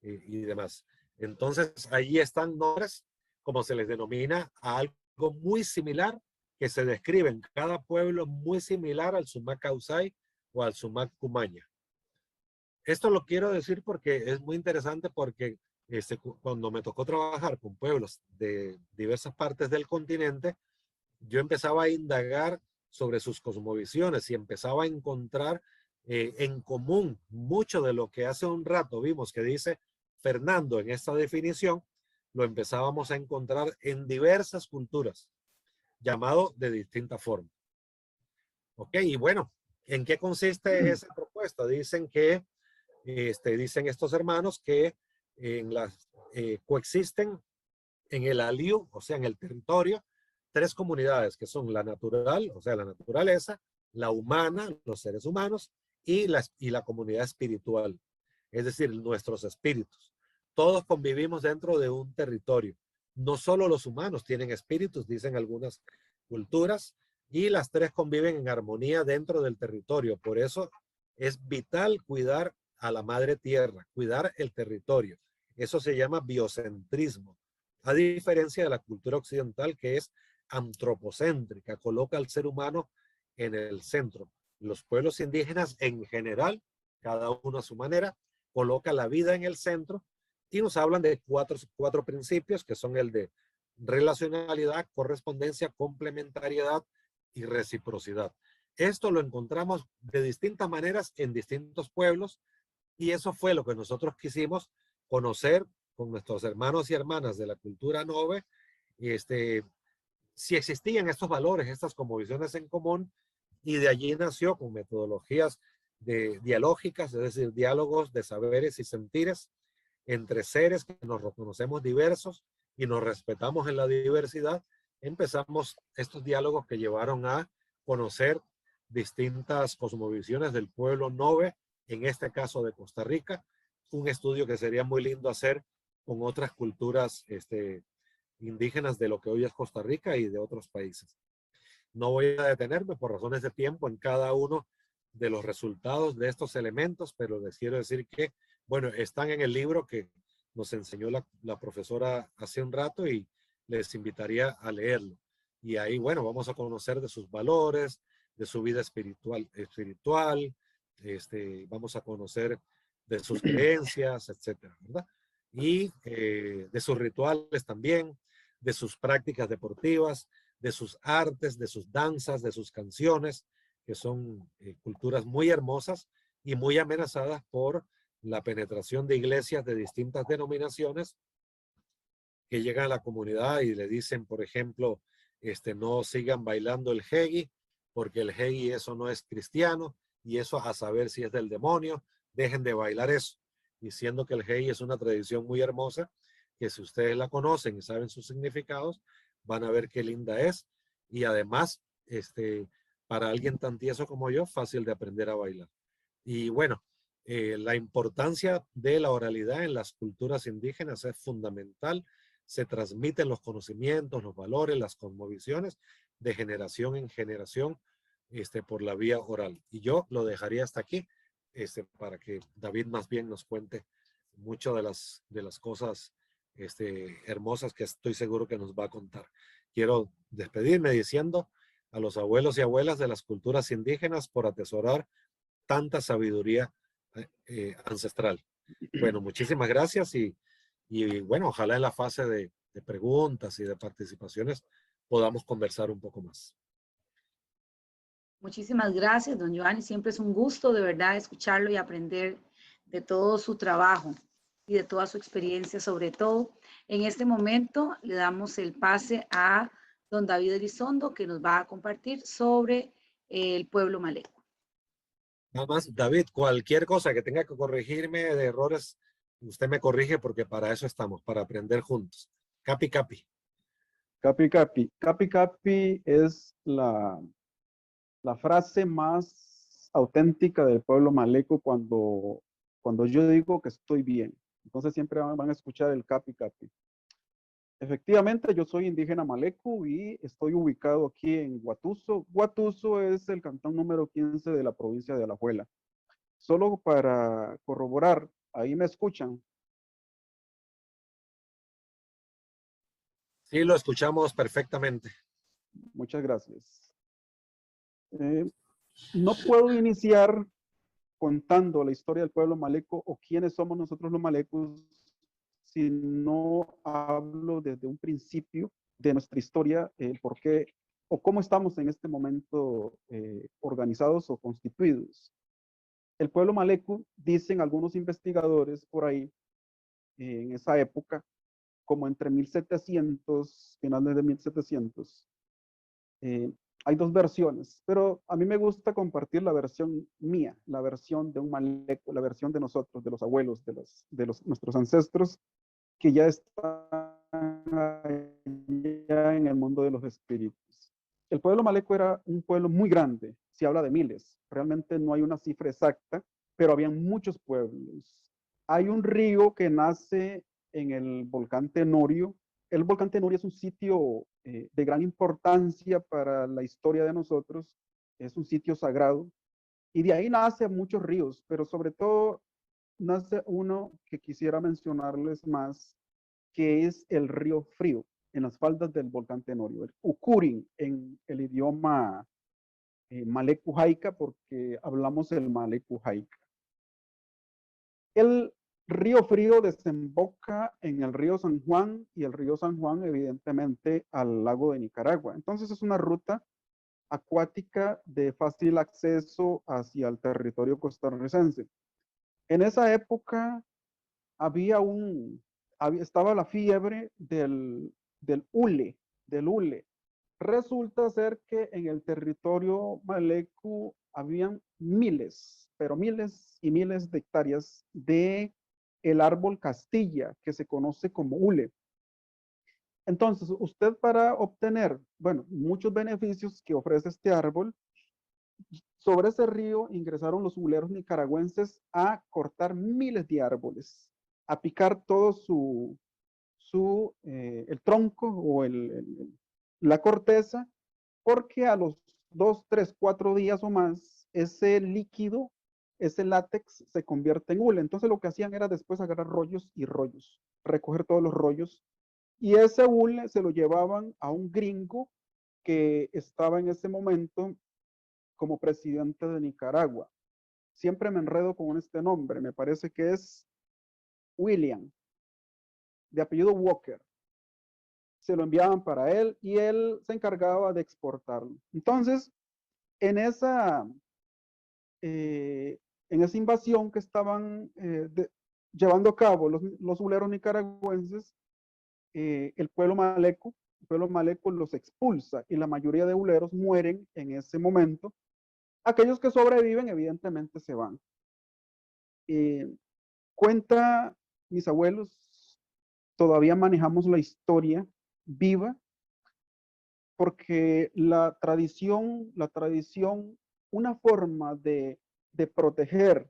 y demás. Entonces, allí están nombres, como se les denomina, a algo muy similar, que se describe en cada pueblo muy similar al Sumac Causay o al Sumac Cumaña. Esto lo quiero decir porque es muy interesante, porque cuando me tocó trabajar con pueblos de diversas partes del continente, yo empezaba a indagar sobre sus cosmovisiones y empezaba a encontrar en común mucho de lo que hace un rato vimos que dice Fernando en esta definición, lo empezábamos a encontrar en diversas culturas, llamado de distinta forma. Ok, y bueno, ¿en qué consiste esa propuesta? Dicen que, dicen estos hermanos que coexisten en el aliu, o sea, en el territorio, tres comunidades que son la natural, o sea, la naturaleza, la humana, los seres humanos, y la comunidad espiritual, es decir, nuestros espíritus. Todos convivimos dentro de un territorio. No solo los humanos tienen espíritus, dicen algunas culturas, y las tres conviven en armonía dentro del territorio. Por eso es vital cuidar a la madre tierra, cuidar el territorio. Eso se llama biocentrismo, a diferencia de la cultura occidental, que es antropocéntrica, coloca al ser humano en el centro. Los pueblos indígenas en general, cada uno a su manera, coloca la vida en el centro, y nos hablan de cuatro principios, que son el de relacionalidad, correspondencia, complementariedad y reciprocidad. Esto lo encontramos de distintas maneras en distintos pueblos, y eso fue lo que nosotros quisimos conocer con nuestros hermanos y hermanas de la cultura Nove, si existían estos valores, estas cosmovisiones en común, y de allí nació con metodologías dialógicas, es decir, diálogos de saberes y sentires entre seres que nos reconocemos diversos y nos respetamos en la diversidad. Empezamos estos diálogos que llevaron a conocer distintas cosmovisiones del pueblo Nove, en este caso de Costa Rica, un estudio que sería muy lindo hacer con otras culturas indígenas de lo que hoy es Costa Rica y de otros países. No voy a detenerme por razones de tiempo en cada uno de los resultados de estos elementos, pero les quiero decir que, bueno, están en el libro que nos enseñó la profesora hace un rato, y les invitaría a leerlo. Y ahí, bueno, vamos a conocer de sus valores, de su vida espiritual, vamos a conocer de sus creencias, etcétera, ¿verdad? Y de sus rituales también, de sus prácticas deportivas, de sus artes, de sus danzas, de sus canciones, que son culturas muy hermosas y muy amenazadas por la penetración de iglesias de distintas denominaciones que llegan a la comunidad y le dicen, por ejemplo, no sigan bailando el hegi, porque el hegi eso no es cristiano, y eso a saber si es del demonio, dejen de bailar eso. Y siendo que el hegi es una tradición muy hermosa, que si ustedes la conocen y saben sus significados, van a ver qué linda es, y además, para alguien tan tieso como yo, fácil de aprender a bailar. Y bueno, la importancia de la oralidad en las culturas indígenas es fundamental. Se transmiten los conocimientos, los valores, las cosmovisiones de generación en generación por la vía oral. Y yo lo dejaría hasta aquí para que David más bien nos cuente mucho de las cosas hermosas que estoy seguro que nos va a contar. Quiero despedirme diciendo a los abuelos y abuelas de las culturas indígenas por atesorar tanta sabiduría ancestral. Bueno, muchísimas gracias y bueno, ojalá en la fase de preguntas y de participaciones podamos conversar un poco más. Muchísimas gracias, don Giovanni. Siempre es un gusto de verdad escucharlo y aprender de todo su trabajo y de toda su experiencia. Sobre todo, en este momento le damos el pase a don David Elizondo, que nos va a compartir sobre el pueblo maleco. Nada más, David, cualquier cosa que tenga que corregirme de errores, usted me corrige porque para eso estamos, para aprender juntos. Capi, capi. Capi capi. Capi capi es la frase más auténtica del pueblo maleco cuando yo digo que estoy bien. Entonces siempre van a escuchar el capi capi. Efectivamente, yo soy indígena maleco y estoy ubicado aquí en Guatuso. Guatuso es el cantón número 15 de la provincia de Alajuela. Solo para corroborar, ahí me escuchan. Sí, lo escuchamos perfectamente. Muchas gracias. No puedo iniciar contando la historia del pueblo maleco o quiénes somos nosotros los malecos si no hablo desde un principio de nuestra historia, el por qué o cómo estamos en este momento organizados o constituidos. El pueblo maleco, dicen algunos investigadores por ahí, en esa época, como entre 1700, finales de 1700, hay dos versiones, pero a mí me gusta compartir la versión mía, la versión de un maleco, la versión de nosotros, de los abuelos, de nuestros ancestros, que ya están allá en el mundo de los espíritus. El pueblo maleco era un pueblo muy grande, se habla de miles, realmente no hay una cifra exacta, pero habían muchos pueblos. Hay un río que nace en el volcán Tenorio. El volcán Tenorio es un sitio de gran importancia para la historia de nosotros, es un sitio sagrado, y de ahí nacen muchos ríos, pero sobre todo nace uno que quisiera mencionarles más, que es el río Frío, en las faldas del volcán Tenorio, el Ucurin en el idioma maleco jaica, porque hablamos el maleco jaica. El río Frío desemboca en el río San Juan y el río San Juan evidentemente al lago de Nicaragua. Entonces es una ruta acuática de fácil acceso hacia el territorio costarricense. En esa época estaba la fiebre del hule, Resulta ser que en el territorio maleco habían miles, pero miles y miles de hectáreas de el árbol castilla, que se conoce como hule. Entonces, usted para obtener, bueno, muchos beneficios que ofrece este árbol, sobre ese río ingresaron los huleros nicaragüenses a cortar miles de árboles, a picar todo el tronco o la corteza, porque a los 2, 3, 4 días o más, ese líquido, ese látex se convierte en hule. Entonces lo que hacían era después agarrar rollos y rollos, recoger todos los rollos, y ese hule se lo llevaban a un gringo que estaba en ese momento como presidente de Nicaragua. Siempre me enredo con este nombre, me parece que es William, de apellido Walker. Se lo enviaban para él y él se encargaba de exportarlo. Entonces, en esa invasión que estaban llevando a cabo los huleros nicaragüenses, el pueblo maleco los expulsa y la mayoría de huleros mueren en ese momento. Aquellos que sobreviven, evidentemente, se van. Cuenta mis abuelos, todavía manejamos la historia viva, porque la tradición, una forma de proteger,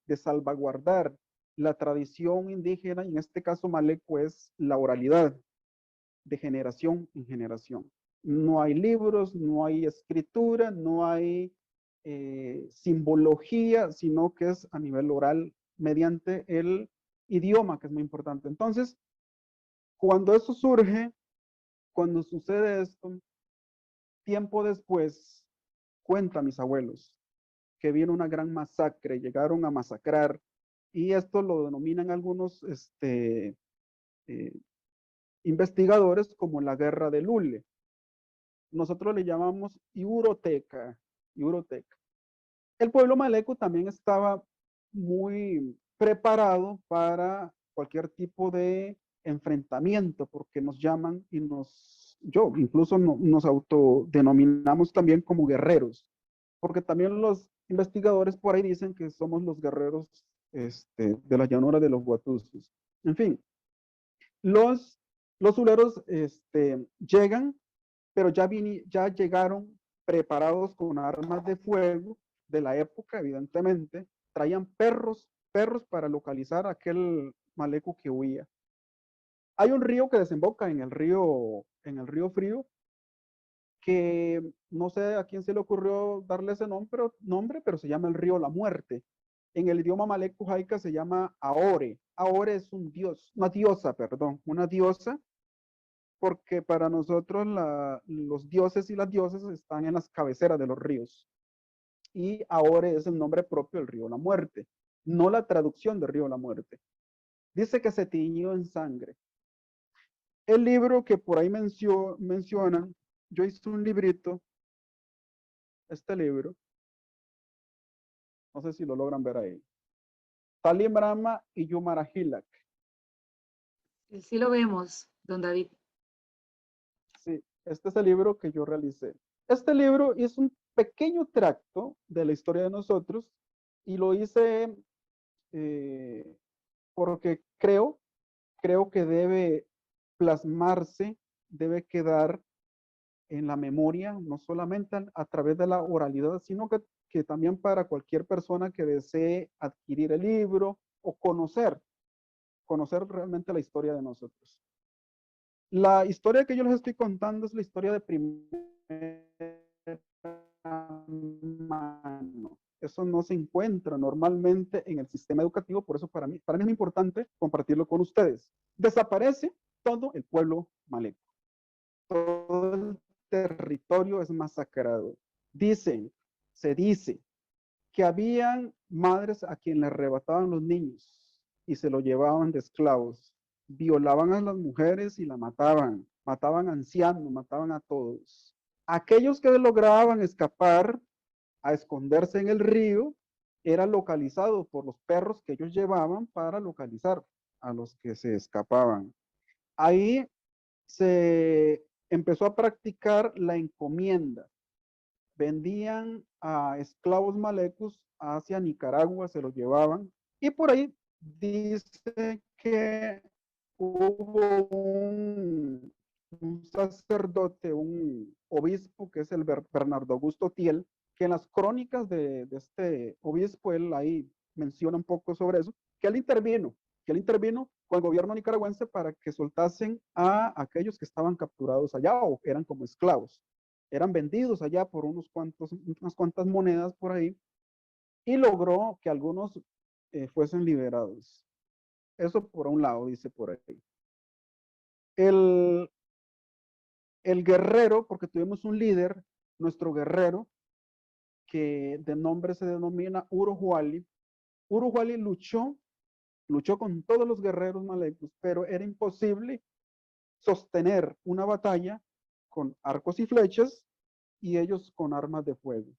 de salvaguardar la tradición indígena, y en este caso maleco, es la oralidad, de generación en generación. No hay libros, no hay escritura, no hay simbología, sino que es a nivel oral mediante el idioma, que es muy importante. Entonces, cuando eso surge, cuando sucede esto, tiempo después, cuenta mis abuelos, que vino una gran masacre, llegaron a masacrar, y esto lo denominan algunos investigadores como la guerra del hule. Nosotros le llamamos Iuroteca. El pueblo maleco también estaba muy preparado para cualquier tipo de enfrentamiento, porque nos llaman y nos yo incluso nos autodenominamos también como guerreros, porque también los investigadores por ahí dicen que somos los guerreros de la llanura de los Huatusos. En fin, los huleros llegan, pero ya llegaron preparados con armas de fuego de la época, evidentemente. Traían perros para localizar a aquel maleco que huía. Hay un río que desemboca en el río Frío, que no sé a quién se le ocurrió darle ese nombre, pero se llama el río La Muerte. En el idioma maleco jaica se llama Aore. Aore es un dios, una diosa, porque para nosotros los dioses y las diosas están en las cabeceras de los ríos. Y Aore es el nombre propio del río La Muerte, no la traducción del río La Muerte. Dice que se tiñó en sangre. El libro que por ahí mencionan, yo hice un librito, este libro, no sé si lo logran ver ahí. Talim Brahma y Yumarahilak. Sí lo vemos, don David. Sí, este es el libro que yo realicé. Este libro es un pequeño tracto de la historia de nosotros y lo hice porque creo que debe plasmarse, debe quedar en la memoria, no solamente a través de la oralidad, sino que también para cualquier persona que desee adquirir el libro o conocer realmente la historia de nosotros. La historia que yo les estoy contando es la historia de primera mano. Eso no se encuentra normalmente en el sistema educativo, por eso para mí es muy importante compartirlo con ustedes. Desaparece todo el pueblo maleco. Todo el territorio es masacrado. Se dice que habían madres a quien le arrebataban los niños y se lo llevaban de esclavos. Violaban a las mujeres y la mataban. Mataban ancianos, mataban a todos. Aquellos que lograban escapar a esconderse en el río eran localizados por los perros que ellos llevaban para localizar a los que se escapaban. Ahí se empezó a practicar la encomienda. Vendían a esclavos malecos hacia Nicaragua, se los llevaban, y por ahí dice que hubo un sacerdote, un obispo, que es el Bernardo Augusto Tiel, que en las crónicas de este obispo, él ahí menciona un poco sobre eso, que él intervino con el gobierno nicaragüense para que soltasen a aquellos que estaban capturados allá o eran como esclavos. Eran vendidos allá por unas cuantas monedas por ahí y logró que algunos fuesen liberados. Eso por un lado, dice por ahí. El guerrero, porque tuvimos un líder, nuestro guerrero, que de nombre se denomina Uruhuali. Uruhuali luchó con todos los guerreros malecos, pero era imposible sostener una batalla con arcos y flechas y ellos con armas de fuego.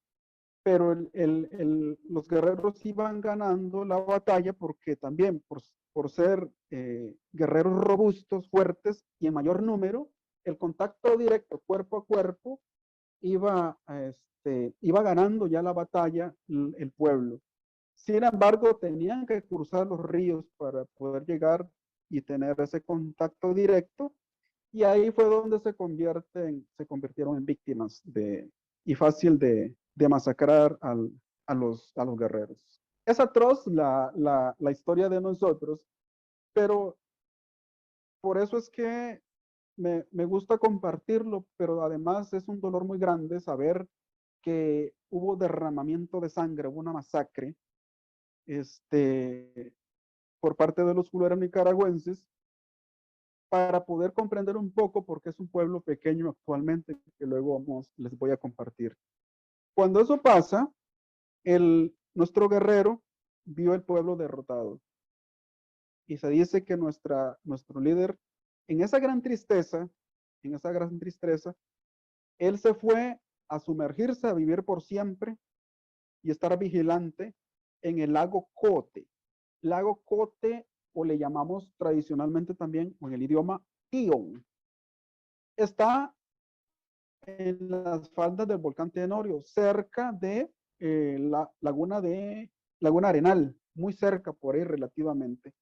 Pero los guerreros iban ganando la batalla porque también por ser guerreros robustos, fuertes y en mayor número, el contacto directo cuerpo a cuerpo iba ganando ya la batalla el pueblo. Sin embargo, tenían que cruzar los ríos para poder llegar y tener ese contacto directo, y ahí fue donde se convirtieron en víctimas y fácil de masacrar a los guerreros. Es atroz la historia de nosotros, pero por eso es que me gusta compartirlo, pero además es un dolor muy grande saber que hubo derramamiento de sangre, hubo una masacre por parte de los culeros nicaragüenses, para poder comprender un poco por qué es un pueblo pequeño actualmente, que luego les voy a compartir. Cuando eso pasa, nuestro guerrero vio el pueblo derrotado. Y se dice que nuestro líder, en esa gran tristeza, él se fue a sumergirse, a vivir por siempre y estar vigilante en el lago Cote. Lago Cote, o le llamamos tradicionalmente también, o en el idioma, Tion. Está en las faldas del volcán Tenorio, cerca de la Laguna Arenal, muy cerca por ahí relativamente.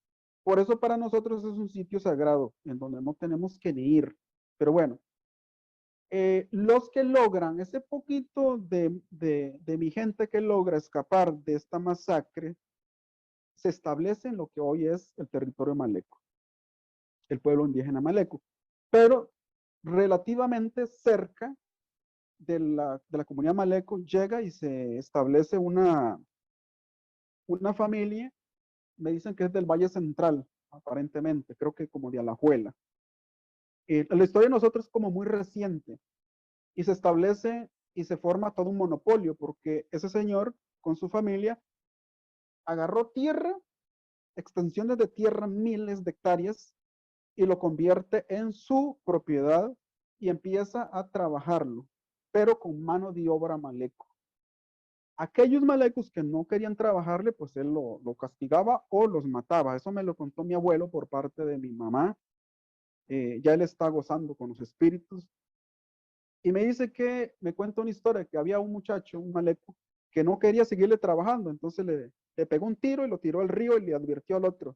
Por eso para nosotros es un sitio sagrado, en donde no tenemos que ni ir. Pero bueno, los que logran, ese poquito de mi gente que logra escapar de esta masacre, se establece en lo que hoy es el territorio maleco, el pueblo indígena maleco. Pero relativamente cerca de la comunidad maleco llega y se establece una familia, me dicen que es del Valle Central, aparentemente, creo que como de Alajuela. La historia de nosotros es como muy reciente y se establece y se forma todo un monopolio porque ese señor con su familia agarró tierra, extensiones de tierra, miles de hectáreas, y lo convierte en su propiedad y empieza a trabajarlo, pero con mano de obra maleco. Aquellos malecos que no querían trabajarle, pues él lo castigaba o los mataba. Eso me lo contó mi abuelo por parte de mi mamá. Ya él está gozando con los espíritus. Y me dice que, me cuenta una historia, que había un muchacho, un maleco, que no quería seguirle trabajando. Entonces le pegó un tiro y lo tiró al río y le advirtió al otro: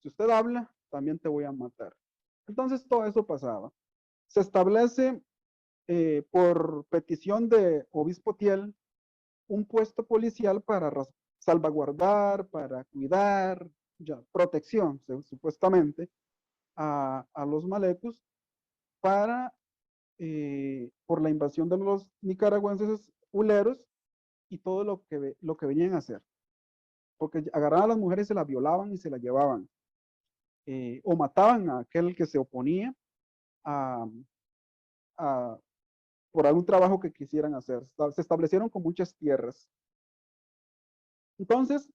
si usted habla, también te voy a matar. Entonces todo eso pasaba. Se establece por petición de Obispo Tiel un puesto policial para salvaguardar, para cuidar, ya, protección, supuestamente, a los malecos para, por la invasión de los nicaragüenses huleros y todo lo que venían a hacer. Porque agarraban a las mujeres y se las violaban y se las llevaban. O mataban a aquel que se oponía a, por algún trabajo que quisieran hacer. Se establecieron con muchas tierras. Entonces,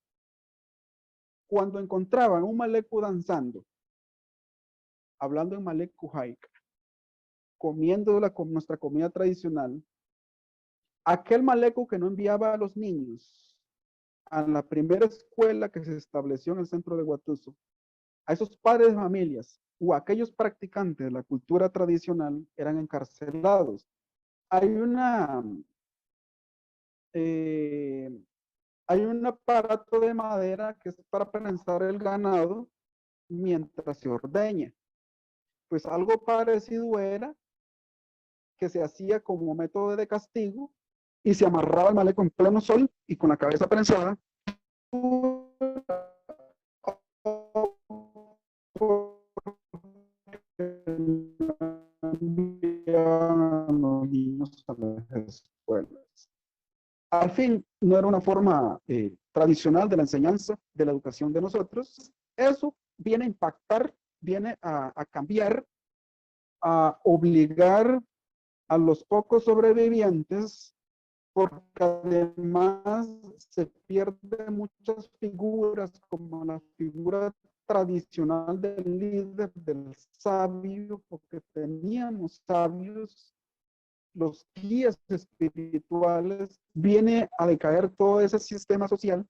cuando encontraban un maleco danzando, hablando en maleco jaica, comiendo nuestra comida tradicional, aquel maleco que no enviaba a los niños a la primera escuela que se estableció en el centro de Guatuso, a esos padres de familias o a aquellos practicantes de la cultura tradicional eran encarcelados. Hay un aparato de madera que es para prensar el ganado mientras se ordeña. Pues algo parecido era que se hacía como método de castigo y se amarraba el maleco en pleno sol y con la cabeza prensada. Los niños a las escuelas. Al fin, no era una forma tradicional de la enseñanza, de la educación de nosotros. Eso viene a impactar, viene a cambiar, a obligar a los pocos sobrevivientes, porque además se pierden muchas figuras, como la figura tradicional del líder, del sabio, porque teníamos sabios, los guías espirituales, viene a decaer todo ese sistema social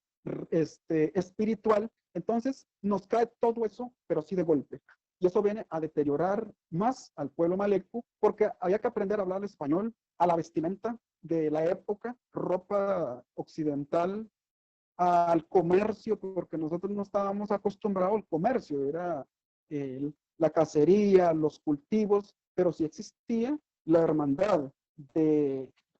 espiritual. Entonces nos cae todo eso, pero sí de golpe. Y eso viene a deteriorar más al pueblo maleco, porque había que aprender a hablar español, a la vestimenta de la época, ropa occidental, al comercio, porque nosotros no estábamos acostumbrados al comercio, era la cacería, los cultivos, pero sí existía la hermandad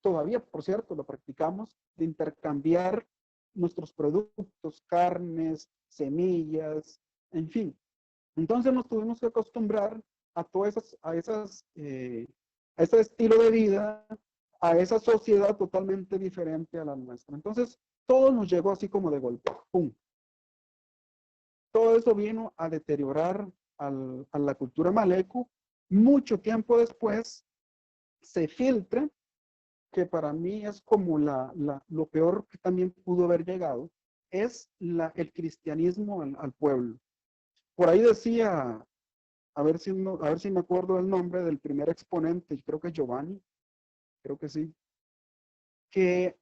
todavía, por cierto, lo practicamos, de intercambiar nuestros productos, carnes, semillas, en fin. Entonces nos tuvimos que acostumbrar a todas a ese estilo de vida, a esa sociedad totalmente diferente a la nuestra. Entonces, todo nos llegó así como de golpe, ¡pum! Todo eso vino a deteriorar a la cultura maleco. Mucho tiempo después se filtra, que para mí es como lo peor que también pudo haber llegado, es el cristianismo al pueblo. Por ahí decía, a ver si me acuerdo del nombre del primer exponente, creo que es Giovanni, creo que sí, que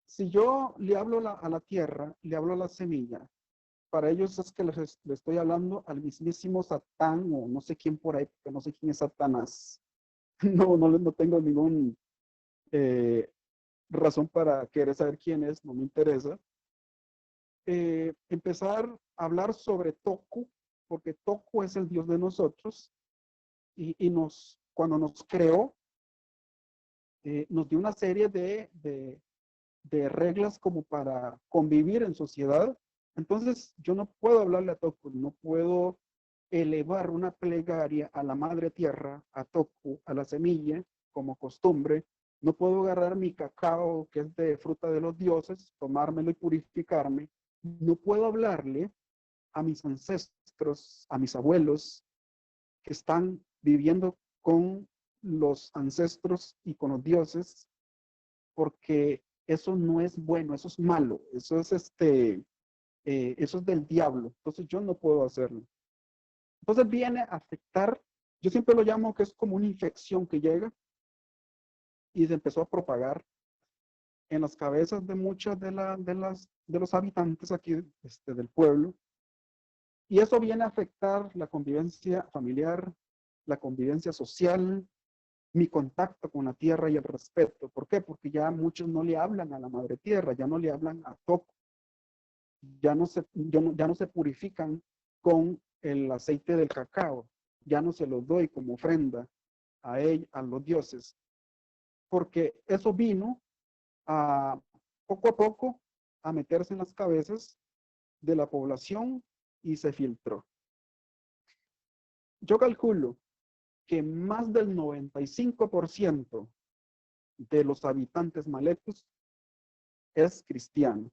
si yo le hablo a la tierra, le hablo a la semilla, para ellos es que les estoy hablando al mismísimo Satán, o no sé quién por ahí, porque no sé quién es Satanás. No tengo ningún razón para querer saber quién es, no me interesa. Empezar a hablar sobre Toku, porque Toku es el Dios de nosotros, y cuando nos creó, nos dio una serie de reglas como para convivir en sociedad. Entonces, yo no puedo hablarle a Toku, no puedo elevar una plegaria a la madre tierra, a Toku, a la semilla, como costumbre. No puedo agarrar mi cacao, que es de fruta de los dioses, tomármelo y purificarme. No puedo hablarle a mis ancestros, a mis abuelos, que están viviendo con los ancestros y con los dioses, porque eso no es bueno, eso es malo, eso es eso es del diablo. Entonces yo no puedo hacerlo. Entonces viene a afectar, yo siempre lo llamo que es como una infección que llega y se empezó a propagar en las cabezas de muchas de los habitantes aquí del pueblo. Y eso viene a afectar la convivencia familiar, la convivencia social, mi contacto con la tierra y el respeto. ¿Por qué? Porque ya muchos no le hablan a la madre tierra, ya no le hablan a Toku, ya no se purifican con el aceite del cacao, ya no se los doy como ofrenda a los dioses, porque eso vino a poco a poco a meterse en las cabezas de la población y se filtró. Yo calculo que más del 95% de los habitantes malecos es cristiano.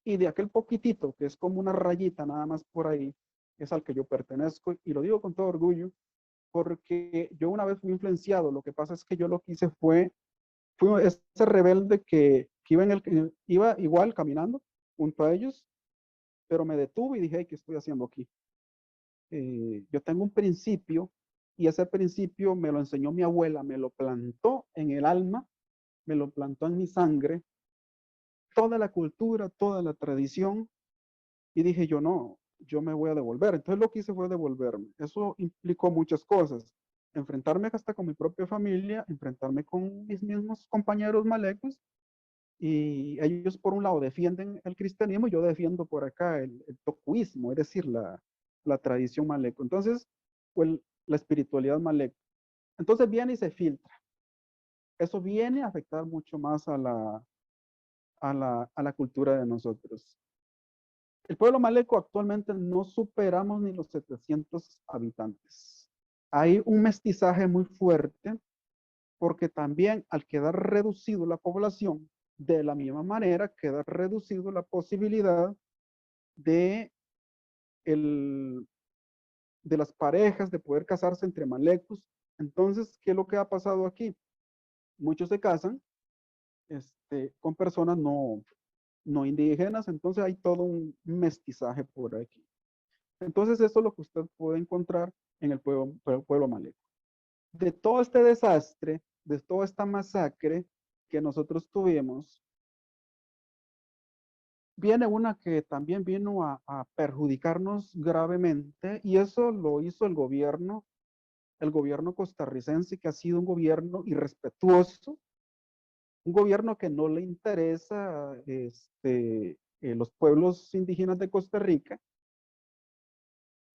Y de aquel poquitito, que es como una rayita nada más por ahí, es al que yo pertenezco, y lo digo con todo orgullo, porque yo una vez fui influenciado. Lo que pasa es que yo lo que hice fui ese rebelde que iba igual caminando junto a ellos, pero me detuve y dije, hey, ¿qué estoy haciendo aquí? Yo tengo un principio, y ese principio me lo enseñó mi abuela, me lo plantó en el alma, me lo plantó en mi sangre, toda la cultura, toda la tradición, y dije yo no, yo me voy a devolver. Entonces lo que hice fue devolverme. Eso implicó muchas cosas. Enfrentarme hasta con mi propia familia, enfrentarme con mis mismos compañeros malecos, y ellos por un lado defienden el cristianismo, y yo defiendo por acá el tokuismo, es decir, la tradición maleco. Entonces, pues la espiritualidad maleco. Entonces viene y se filtra. Eso viene a afectar mucho más a la cultura de nosotros. El pueblo maleco actualmente no superamos ni los 700 habitantes. Hay un mestizaje muy fuerte, porque también al quedar reducido la población, de la misma manera queda reducido la posibilidad de las parejas de poder casarse entre malecos. Entonces, ¿qué es lo que ha pasado aquí? Muchos se casan con personas no indígenas, entonces hay todo un mestizaje por aquí. Entonces, eso es lo que usted puede encontrar en el pueblo maleco. De todo este desastre, de toda esta masacre que nosotros tuvimos, viene una que también vino a perjudicarnos gravemente, y eso lo hizo el gobierno costarricense, que ha sido un gobierno irrespetuoso, un gobierno que no le interesa los pueblos indígenas de Costa Rica.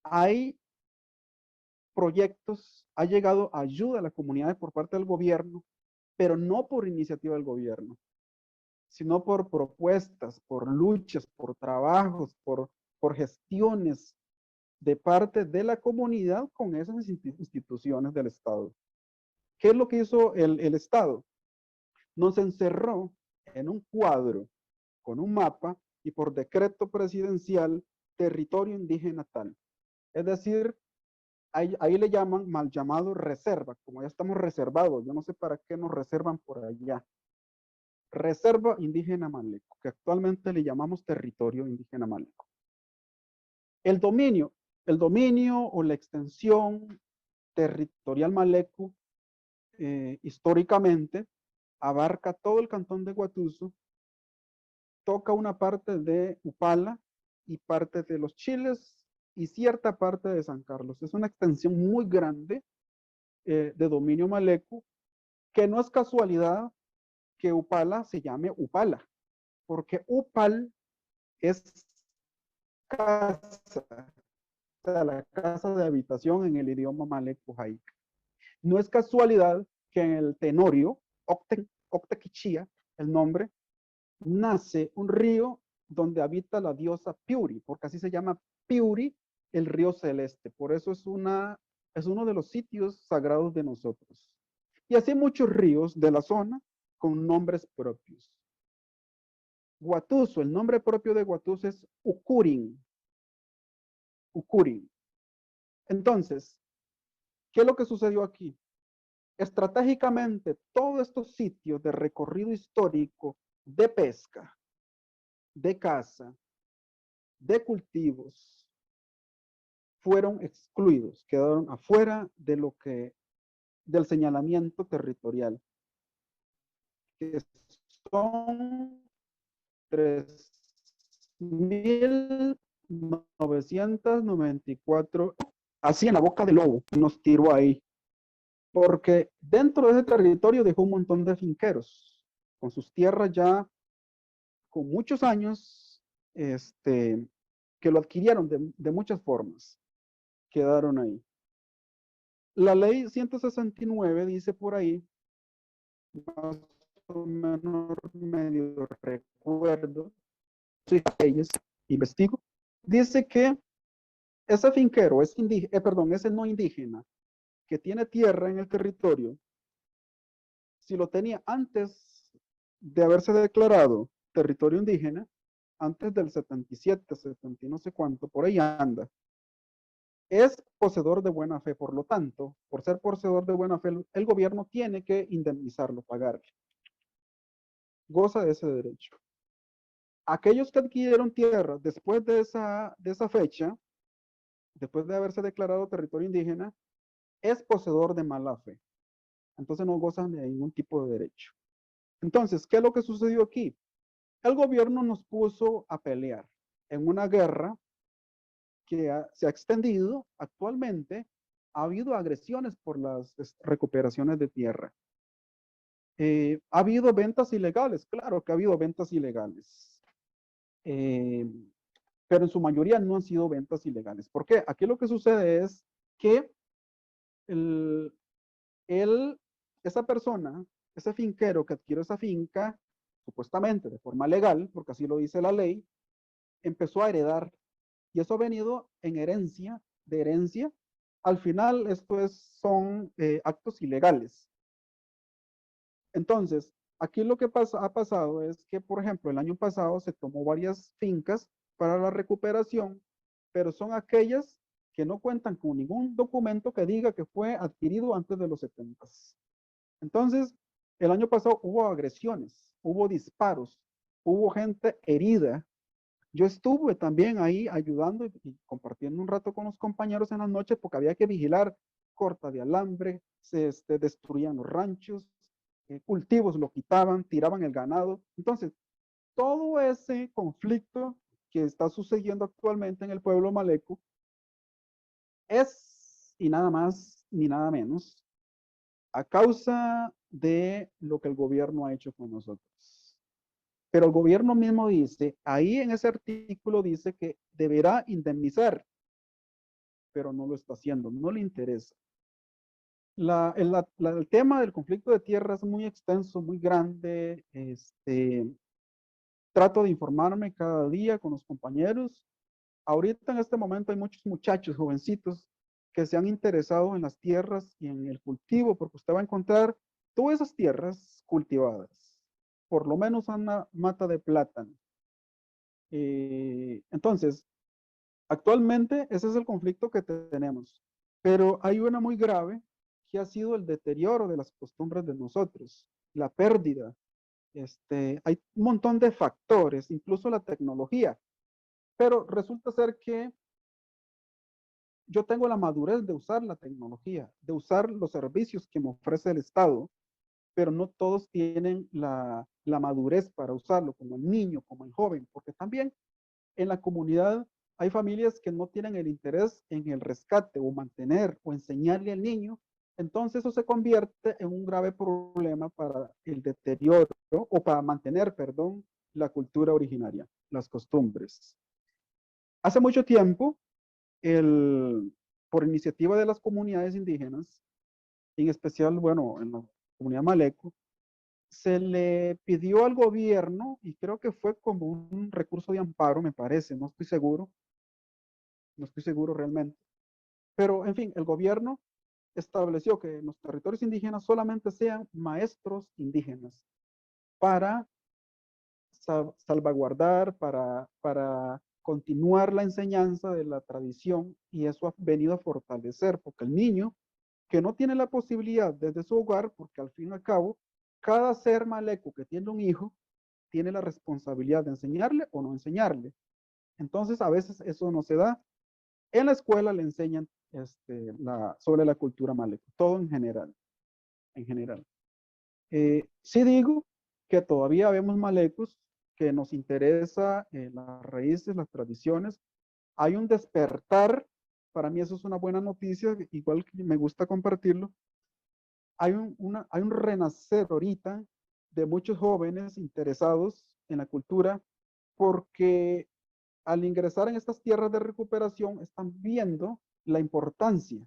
Hay proyectos, ha llegado ayuda a las comunidades por parte del gobierno, pero no por iniciativa del gobierno, sino por propuestas, por luchas, por trabajos, por gestiones de parte de la comunidad con esas instituciones del Estado. ¿Qué es lo que hizo el Estado? Nos encerró en un cuadro con un mapa y por decreto presidencial territorio indígena tal. Es decir, ahí le llaman mal llamado reserva, como ya estamos reservados. Yo no sé para qué nos reservan por allá. Reserva indígena maleco, que actualmente le llamamos territorio indígena maleco. El dominio o la extensión territorial maleco históricamente abarca todo el cantón de Guatuso, toca una parte de Upala y parte de los Chiles y cierta parte de San Carlos. Es una extensión muy grande de dominio maleco, que no es casualidad que Upala se llame Upala, porque Upal es casa, o sea, la casa de habitación en el idioma maleco jaica. No es casualidad que en el Tenorio, Octequichía, el nombre, nace un río donde habita la diosa Piuri, porque así se llama Piuri, el río celeste. Por eso es uno de los sitios sagrados de nosotros. Y así muchos ríos de la zona con nombres propios. Guatuso, el nombre propio de Guatuso es Ucurin. Ucurin. Entonces, ¿qué es lo que sucedió aquí? Estratégicamente, todos estos sitios de recorrido histórico de pesca, de caza, de cultivos, fueron excluidos, quedaron afuera de del señalamiento territorial, que son 3.994, así en la boca del lobo, nos tiró ahí, porque dentro de ese territorio dejó un montón de finqueros, con sus tierras ya con muchos años, que lo adquirieron de muchas formas, quedaron ahí. La ley 169 dice por ahí, más o menos medio recuerdo, leyes, investigo, dice que ese finquero, ese no indígena, que tiene tierra en el territorio, si lo tenía antes de haberse declarado territorio indígena, antes del 77, 70 y no sé cuánto, por ahí anda, es poseedor de buena fe. Por lo tanto, por ser poseedor de buena fe, el gobierno tiene que indemnizarlo, pagarle. Goza de ese derecho. Aquellos que adquirieron tierra después de esa fecha, después de haberse declarado territorio indígena, es poseedor de mala fe. Entonces no gozan de ningún tipo de derecho. Entonces, ¿qué es lo que sucedió aquí? El gobierno nos puso a pelear en una guerra que se ha extendido actualmente. Ha habido agresiones por las recuperaciones de tierra. Ha habido ventas ilegales, claro que ha habido ventas ilegales. Pero en su mayoría no han sido ventas ilegales. ¿Por qué? Aquí lo que sucede es que esa persona, ese finquero que adquirió esa finca, supuestamente de forma legal, porque así lo dice la ley, empezó a heredar. Y eso ha venido en herencia, de herencia. Al final, son actos ilegales. Entonces, aquí lo que ha pasado es que, por ejemplo, el año pasado se tomó varias fincas para la recuperación, pero son aquellas que no cuentan con ningún documento que diga que fue adquirido antes de los 70. Entonces, el año pasado hubo agresiones, hubo disparos, hubo gente herida. Yo estuve también ahí ayudando y compartiendo un rato con los compañeros en las noches porque había que vigilar corta de alambre, se destruían los ranchos, cultivos lo quitaban, tiraban el ganado. Entonces, todo ese conflicto que está sucediendo actualmente en el pueblo maleco es, y nada más ni nada menos, a causa de lo que el gobierno ha hecho con nosotros. Pero el gobierno mismo dice, ahí en ese artículo dice que deberá indemnizar, pero no lo está haciendo, no le interesa. El tema del conflicto de tierra es muy extenso, muy grande. Trato de informarme cada día con los compañeros. Ahorita en este momento hay muchos muchachos, jovencitos, que se han interesado en las tierras y en el cultivo, porque usted va a encontrar todas esas tierras cultivadas, por lo menos una mata de plátano. Entonces, actualmente ese es el conflicto que tenemos, pero hay una muy grave que ha sido el deterioro de las costumbres de nosotros, la pérdida. Hay un montón de factores, incluso la tecnología, pero resulta ser que yo tengo la madurez de usar la tecnología, de usar los servicios que me ofrece el Estado, pero no todos tienen la madurez para usarlo, como el niño, como el joven, porque también en la comunidad hay familias que no tienen el interés en el rescate o mantener o enseñarle al niño, entonces eso se convierte en un grave problema para el deterioro o para mantener, perdón, la cultura originaria, las costumbres. Hace mucho tiempo, por iniciativa de las comunidades indígenas, en especial, bueno, en la comunidad Maleco, se le pidió al gobierno, y creo que fue como un recurso de amparo, me parece, no estoy seguro realmente, pero en fin, el gobierno estableció que en los territorios indígenas solamente sean maestros indígenas para salvaguardar, para continuar la enseñanza de la tradición, y eso ha venido a fortalecer, porque el niño que no tiene la posibilidad desde su hogar, porque al fin y al cabo, cada ser maleco que tiene un hijo tiene la responsabilidad de enseñarle o no enseñarle. Entonces, a veces eso no se da. En la escuela le enseñan sobre la cultura maleco, todo en general. Sí digo que todavía vemos malecos que nos interesa las raíces, las tradiciones. Hay un despertar, para mí eso es una buena noticia, igual que me gusta compartirlo. Hay un renacer ahorita de muchos jóvenes interesados en la cultura, porque al ingresar en estas tierras de recuperación están viendo la importancia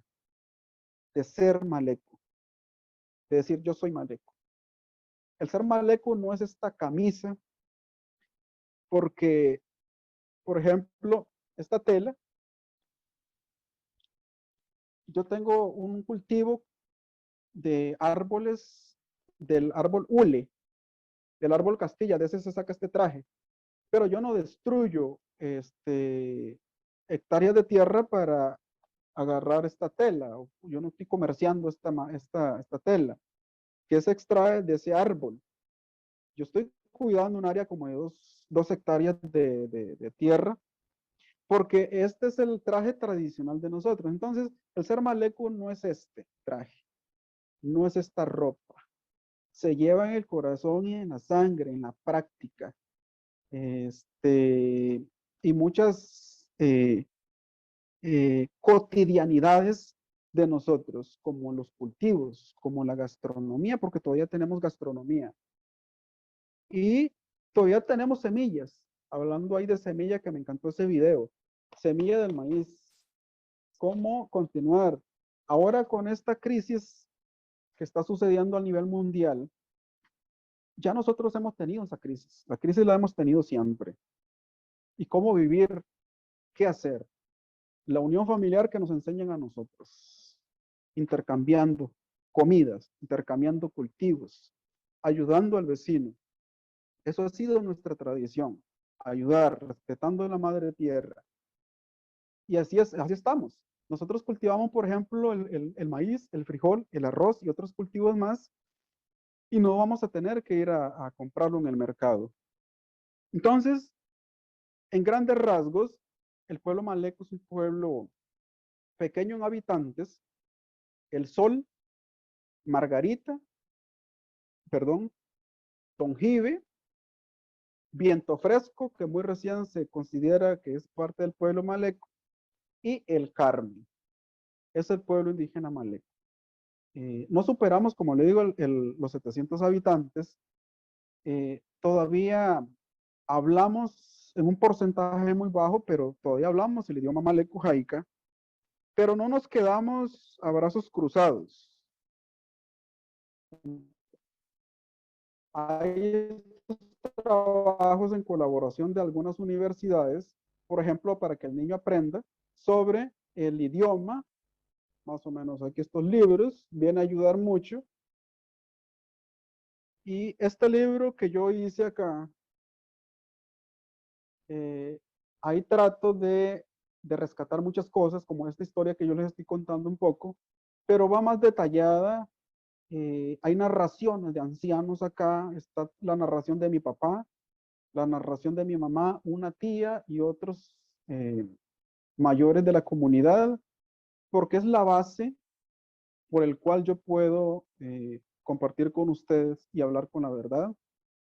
de ser maleco, de decir yo soy maleco. El ser maleco no es esta camisa, porque, por ejemplo, esta tela, yo tengo un cultivo de árboles, del árbol hule, del árbol Castilla, de ese se saca este traje, pero yo no destruyo hectáreas de tierra para agarrar esta tela, yo no estoy comerciando esta tela, que se extrae de ese árbol. Yo estoy cuidando un área como de 2 hectáreas de tierra, porque este es el traje tradicional de nosotros. Entonces, el ser maleco no es este traje, no es esta ropa. Se lleva en el corazón y en la sangre, en la práctica. Y muchas cotidianidades de nosotros, como los cultivos, como la gastronomía, porque todavía tenemos gastronomía. Y todavía tenemos semillas. Hablando ahí de semilla, que me encantó ese video. Semilla del maíz. ¿Cómo continuar? Ahora con esta crisis que está sucediendo a nivel mundial, ya nosotros hemos tenido esa crisis. La crisis la hemos tenido siempre. ¿Y cómo vivir? ¿Qué hacer? La unión familiar que nos enseñan a nosotros. Intercambiando comidas, intercambiando cultivos, ayudando al vecino. Eso ha sido nuestra tradición. Ayudar, respetando a la madre tierra. Y así estamos. Nosotros cultivamos, por ejemplo, el maíz, el frijol, el arroz y otros cultivos más, y no vamos a tener que ir a comprarlo en el mercado. Entonces, en grandes rasgos, el pueblo maleco es un pueblo pequeño en habitantes. El Sol, Margarita, Tongibe, Viento Fresco, que muy recién se considera que es parte del pueblo maleco, y el Carmen. Es el pueblo indígena maleco. No superamos, como le digo, los 700 habitantes. Todavía hablamos en un porcentaje muy bajo, pero todavía hablamos el idioma maleco jaica, pero no nos quedamos a brazos cruzados. Hay trabajos en colaboración de algunas universidades, por ejemplo, para que el niño aprenda sobre el idioma. Más o menos aquí estos libros vienen a ayudar mucho. Y este libro que yo hice acá, ahí trato de rescatar muchas cosas, como esta historia que yo les estoy contando un poco, pero va más detallada. Hay narraciones de ancianos acá, está la narración de mi papá, la narración de mi mamá, una tía y otros mayores de la comunidad, porque es la base por el cual yo puedo compartir con ustedes y hablar con la verdad,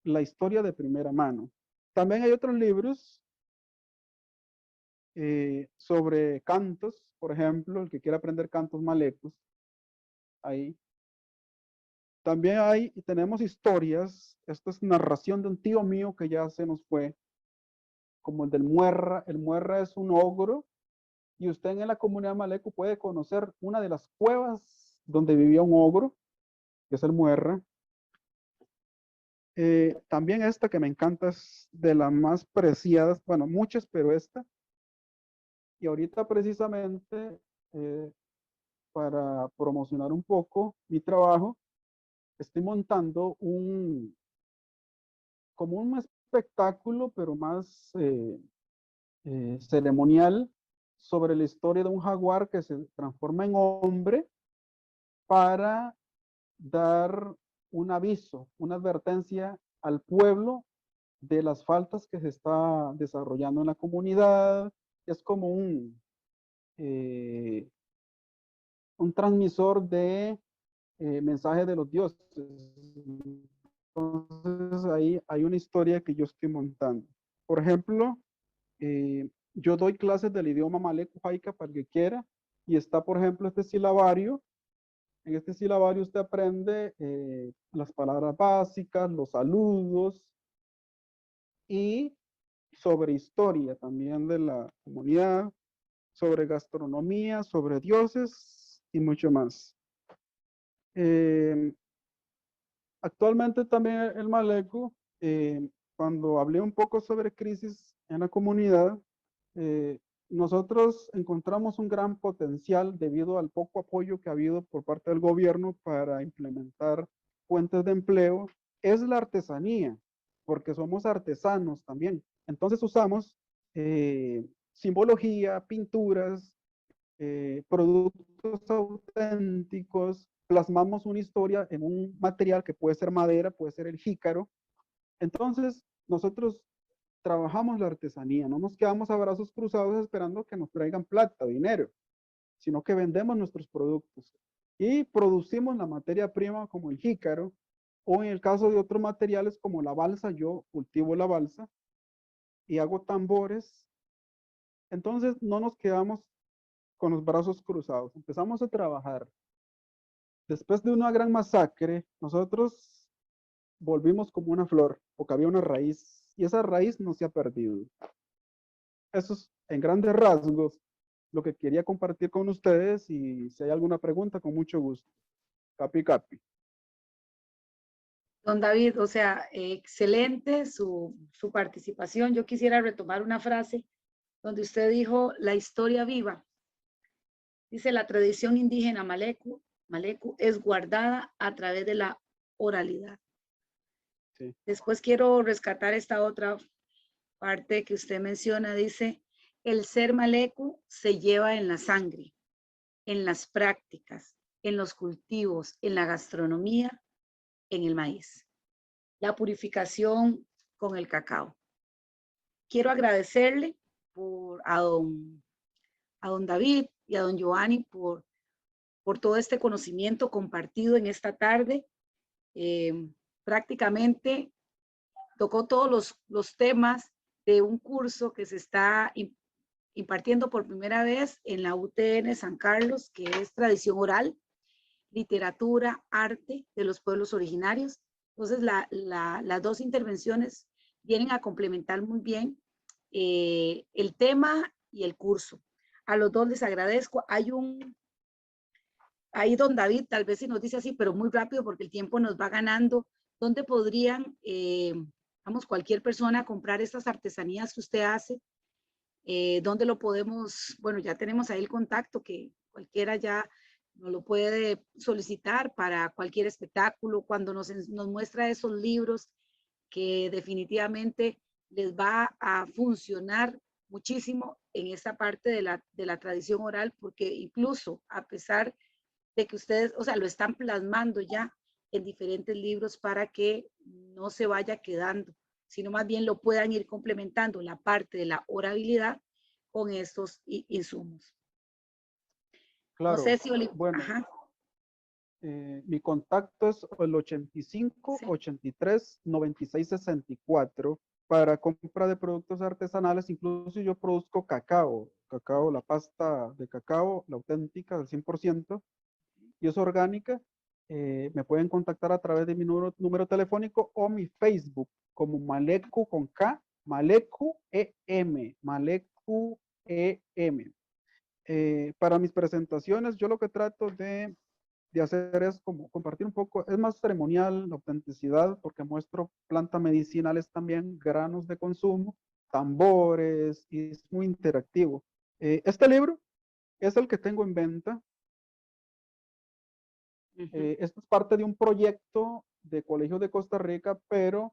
la historia de primera mano. También hay otros libros sobre cantos, por ejemplo, el que quiera aprender cantos malecos, ahí. También tenemos historias, esto es narración de un tío mío que ya se nos fue, como el del Muerra. El Muerra es un ogro, y usted en la comunidad maleco puede conocer una de las cuevas donde vivía un ogro, que es el Muerra. También esta que me encanta es de las más preciadas, bueno, muchas, pero esta. Y ahorita precisamente, para promocionar un poco mi trabajo, estoy montando como un espectáculo, pero más ceremonial, sobre la historia de un jaguar que se transforma en hombre para dar un aviso, una advertencia al pueblo de las faltas que se está desarrollando en la comunidad. Es como un transmisor de mensaje de los dioses. Entonces ahí hay una historia que yo estoy montando. Por ejemplo, yo doy clases del idioma maleco jaica para el que quiera, y está, por ejemplo, este silabario. En este silabario usted aprende las palabras básicas, los saludos, y sobre historia también de la comunidad, sobre gastronomía, sobre dioses y mucho más. Actualmente también el maleco, cuando hablé un poco sobre crisis en la comunidad, nosotros encontramos un gran potencial debido al poco apoyo que ha habido por parte del gobierno para implementar fuentes de empleo, es la artesanía, porque somos artesanos también. Entonces usamos simbología, pinturas, productos auténticos, plasmamos una historia en un material que puede ser madera, puede ser el jícaro. Entonces, nosotros trabajamos la artesanía, no nos quedamos a brazos cruzados esperando que nos traigan plata, dinero, sino que vendemos nuestros productos y producimos la materia prima como el jícaro, o en el caso de otros materiales como la balsa, yo cultivo la balsa y hago tambores. Entonces, no nos quedamos con los brazos cruzados, empezamos a trabajar. Después de una gran masacre, nosotros volvimos como una flor, porque había una raíz, y esa raíz no se ha perdido. Eso es, en grandes rasgos, lo que quería compartir con ustedes, y si hay alguna pregunta, con mucho gusto. Capi, capi. Don David, o sea, excelente su participación. Yo quisiera retomar una frase donde usted dijo, la historia viva. Dice, la tradición indígena maleco es guardada a través de la oralidad. Sí. Después quiero rescatar esta otra parte que usted menciona. Dice, el ser maleco se lleva en la sangre, en las prácticas, en los cultivos, en la gastronomía, en el maíz. La purificación con el cacao. Quiero agradecerle a don David y a don Giovanni por todo este conocimiento compartido en esta tarde. Prácticamente tocó todos los temas de un curso que se está impartiendo por primera vez en la UTN San Carlos, que es tradición oral, literatura, arte de los pueblos originarios. Entonces, las dos intervenciones vienen a complementar muy bien el tema y el curso. A los dos les agradezco. Ahí don David, tal vez si nos dice así, pero muy rápido porque el tiempo nos va ganando, ¿dónde podrían, cualquier persona comprar estas artesanías que usted hace? ¿Dónde lo podemos? Bueno, ya tenemos ahí el contacto que cualquiera ya nos lo puede solicitar para cualquier espectáculo, cuando nos muestra esos libros que definitivamente les va a funcionar muchísimo en esta parte de la tradición oral, porque incluso a pesar de que ustedes, o sea, lo están plasmando ya en diferentes libros para que no se vaya quedando, sino más bien lo puedan ir complementando la parte de la orabilidad con estos insumos. Claro, no sé si bueno, mi contacto es el 85 83 96 64, para compra de productos artesanales. Incluso yo produzco cacao, la pasta de cacao, la auténtica, del 100%, y es orgánica. Me pueden contactar a través de mi número telefónico o mi Facebook, como Malecu con K, Malecu EM, Malecu EM. Para mis presentaciones, yo lo que trato de hacer es como compartir un poco, es más ceremonial, la autenticidad, porque muestro plantas medicinales también, granos de consumo, tambores, y es muy interactivo. Este libro es el que tengo en venta. Esto es parte de un proyecto de Colegio de Costa Rica, pero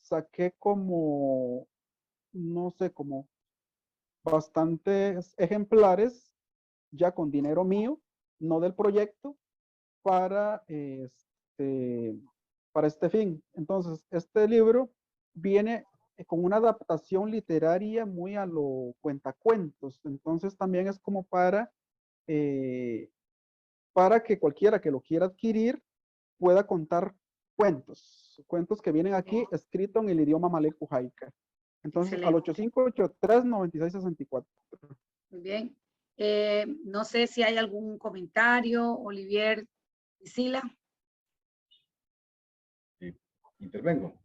saqué como, no sé, como bastantes ejemplares ya con dinero mío, no del proyecto, para este fin. Entonces, este libro viene con una adaptación literaria muy a lo cuentacuentos. Entonces, también es como para que cualquiera que lo quiera adquirir pueda contar cuentos que vienen aquí escritos en el idioma Malecu Jaica. Entonces, Excelente. al 8583-9664. Muy bien. No sé si hay algún comentario, Olivier, Priscila. Intervengo.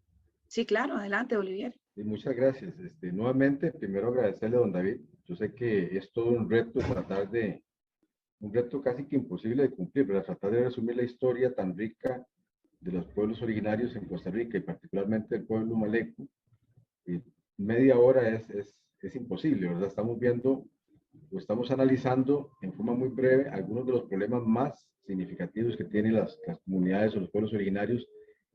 Sí, claro, adelante, Olivier. Y muchas gracias. Nuevamente, primero agradecerle a don David. Yo sé que es todo un reto un reto casi que imposible de cumplir, pero tratar de resumir la historia tan rica de los pueblos originarios en Costa Rica y particularmente el pueblo Malecu. Media hora es imposible, ¿verdad? Estamos viendo o estamos analizando en forma muy breve algunos de los problemas más significativos que tienen las comunidades o los pueblos originarios.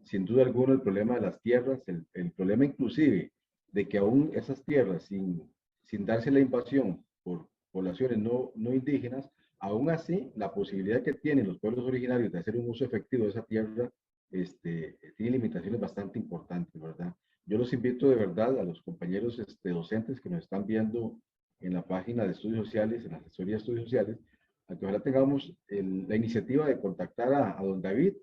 Sin duda alguna, el problema de las tierras, el problema inclusive de que aún esas tierras, sin darse la invasión por poblaciones no indígenas, aún así, la posibilidad que tienen los pueblos originarios de hacer un uso efectivo de esa tierra tiene limitaciones bastante importantes, ¿verdad? Yo los invito de verdad a los compañeros docentes que nos están viendo en la página de estudios sociales, en la asesoría de estudios sociales, a que ojalá tengamos la iniciativa de contactar a don David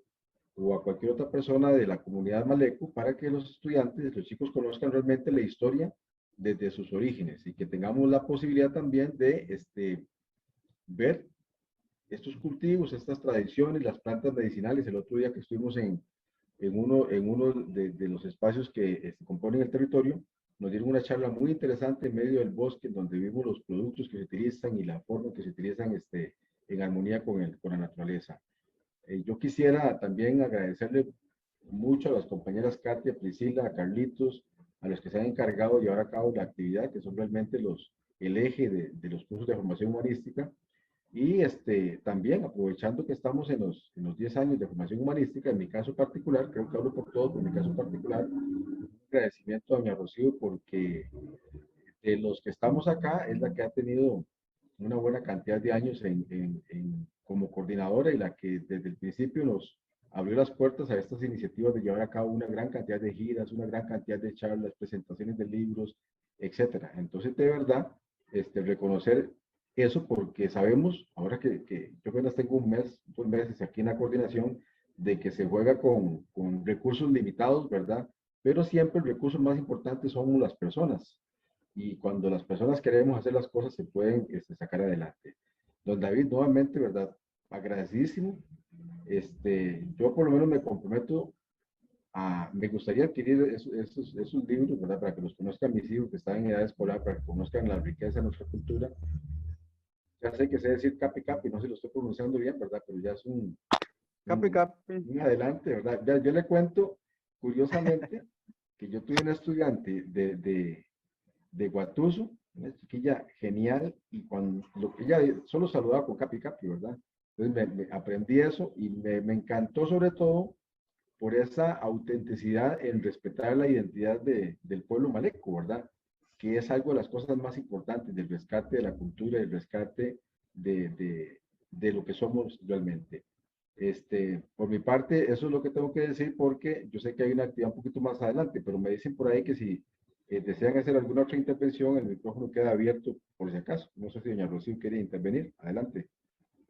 o a cualquier otra persona de la comunidad Malecu para que los estudiantes, los chicos conozcan realmente la historia desde sus orígenes y que tengamos la posibilidad también de ver estos cultivos, estas tradiciones, las plantas medicinales. El otro día que estuvimos en uno de los espacios que componen el territorio, nos dieron una charla muy interesante en medio del bosque, donde vimos los productos que se utilizan y la forma que se utilizan en armonía con la naturaleza. Yo quisiera también agradecerle mucho a las compañeras Katia, Priscila, a Carlitos, a los que se han encargado de llevar a cabo la actividad, que son realmente el eje de los cursos de formación humanística. Y también aprovechando que estamos en los 10 años de formación humanística, en mi caso particular, creo que hablo por todos, pero en mi caso particular, un agradecimiento a doña Rocío porque de los que estamos acá es la que ha tenido una buena cantidad de años como coordinadora y la que desde el principio nos abrió las puertas a estas iniciativas de llevar a cabo una gran cantidad de giras, una gran cantidad de charlas, presentaciones de libros, etcétera. Entonces, de verdad, reconocer eso porque sabemos, ahora que yo apenas tengo un mes, 2 meses aquí en la coordinación, de que se juega con recursos limitados, ¿verdad? Pero siempre el recurso más importante son las personas. Y cuando las personas queremos hacer las cosas, se pueden sacar adelante. Don David, nuevamente, ¿verdad? Agradecidísimo. Yo por lo menos me comprometo me gustaría adquirir esos libros, ¿verdad? Para que los conozcan mis hijos que están en edad escolar, para que conozcan la riqueza de nuestra cultura. Ya sé que sé decir capi capi, no sé si lo estoy pronunciando bien, ¿verdad? Pero ya es un adelante, ¿verdad? Yo le cuento, curiosamente, que yo tuve una estudiante de Guatuso, una chiquilla genial, y cuando ella solo saludaba con capi capi, ¿verdad? Entonces me aprendí eso y me encantó sobre todo por esa autenticidad en respetar la identidad del pueblo maleco, ¿verdad? Que es algo de las cosas más importantes del rescate de la cultura, del rescate de lo que somos realmente. Por mi parte, eso es lo que tengo que decir porque yo sé que hay una actividad un poquito más adelante, pero me dicen por ahí que si desean hacer alguna otra intervención, el micrófono queda abierto por si acaso. No sé si doña Rocío quiere intervenir. Adelante.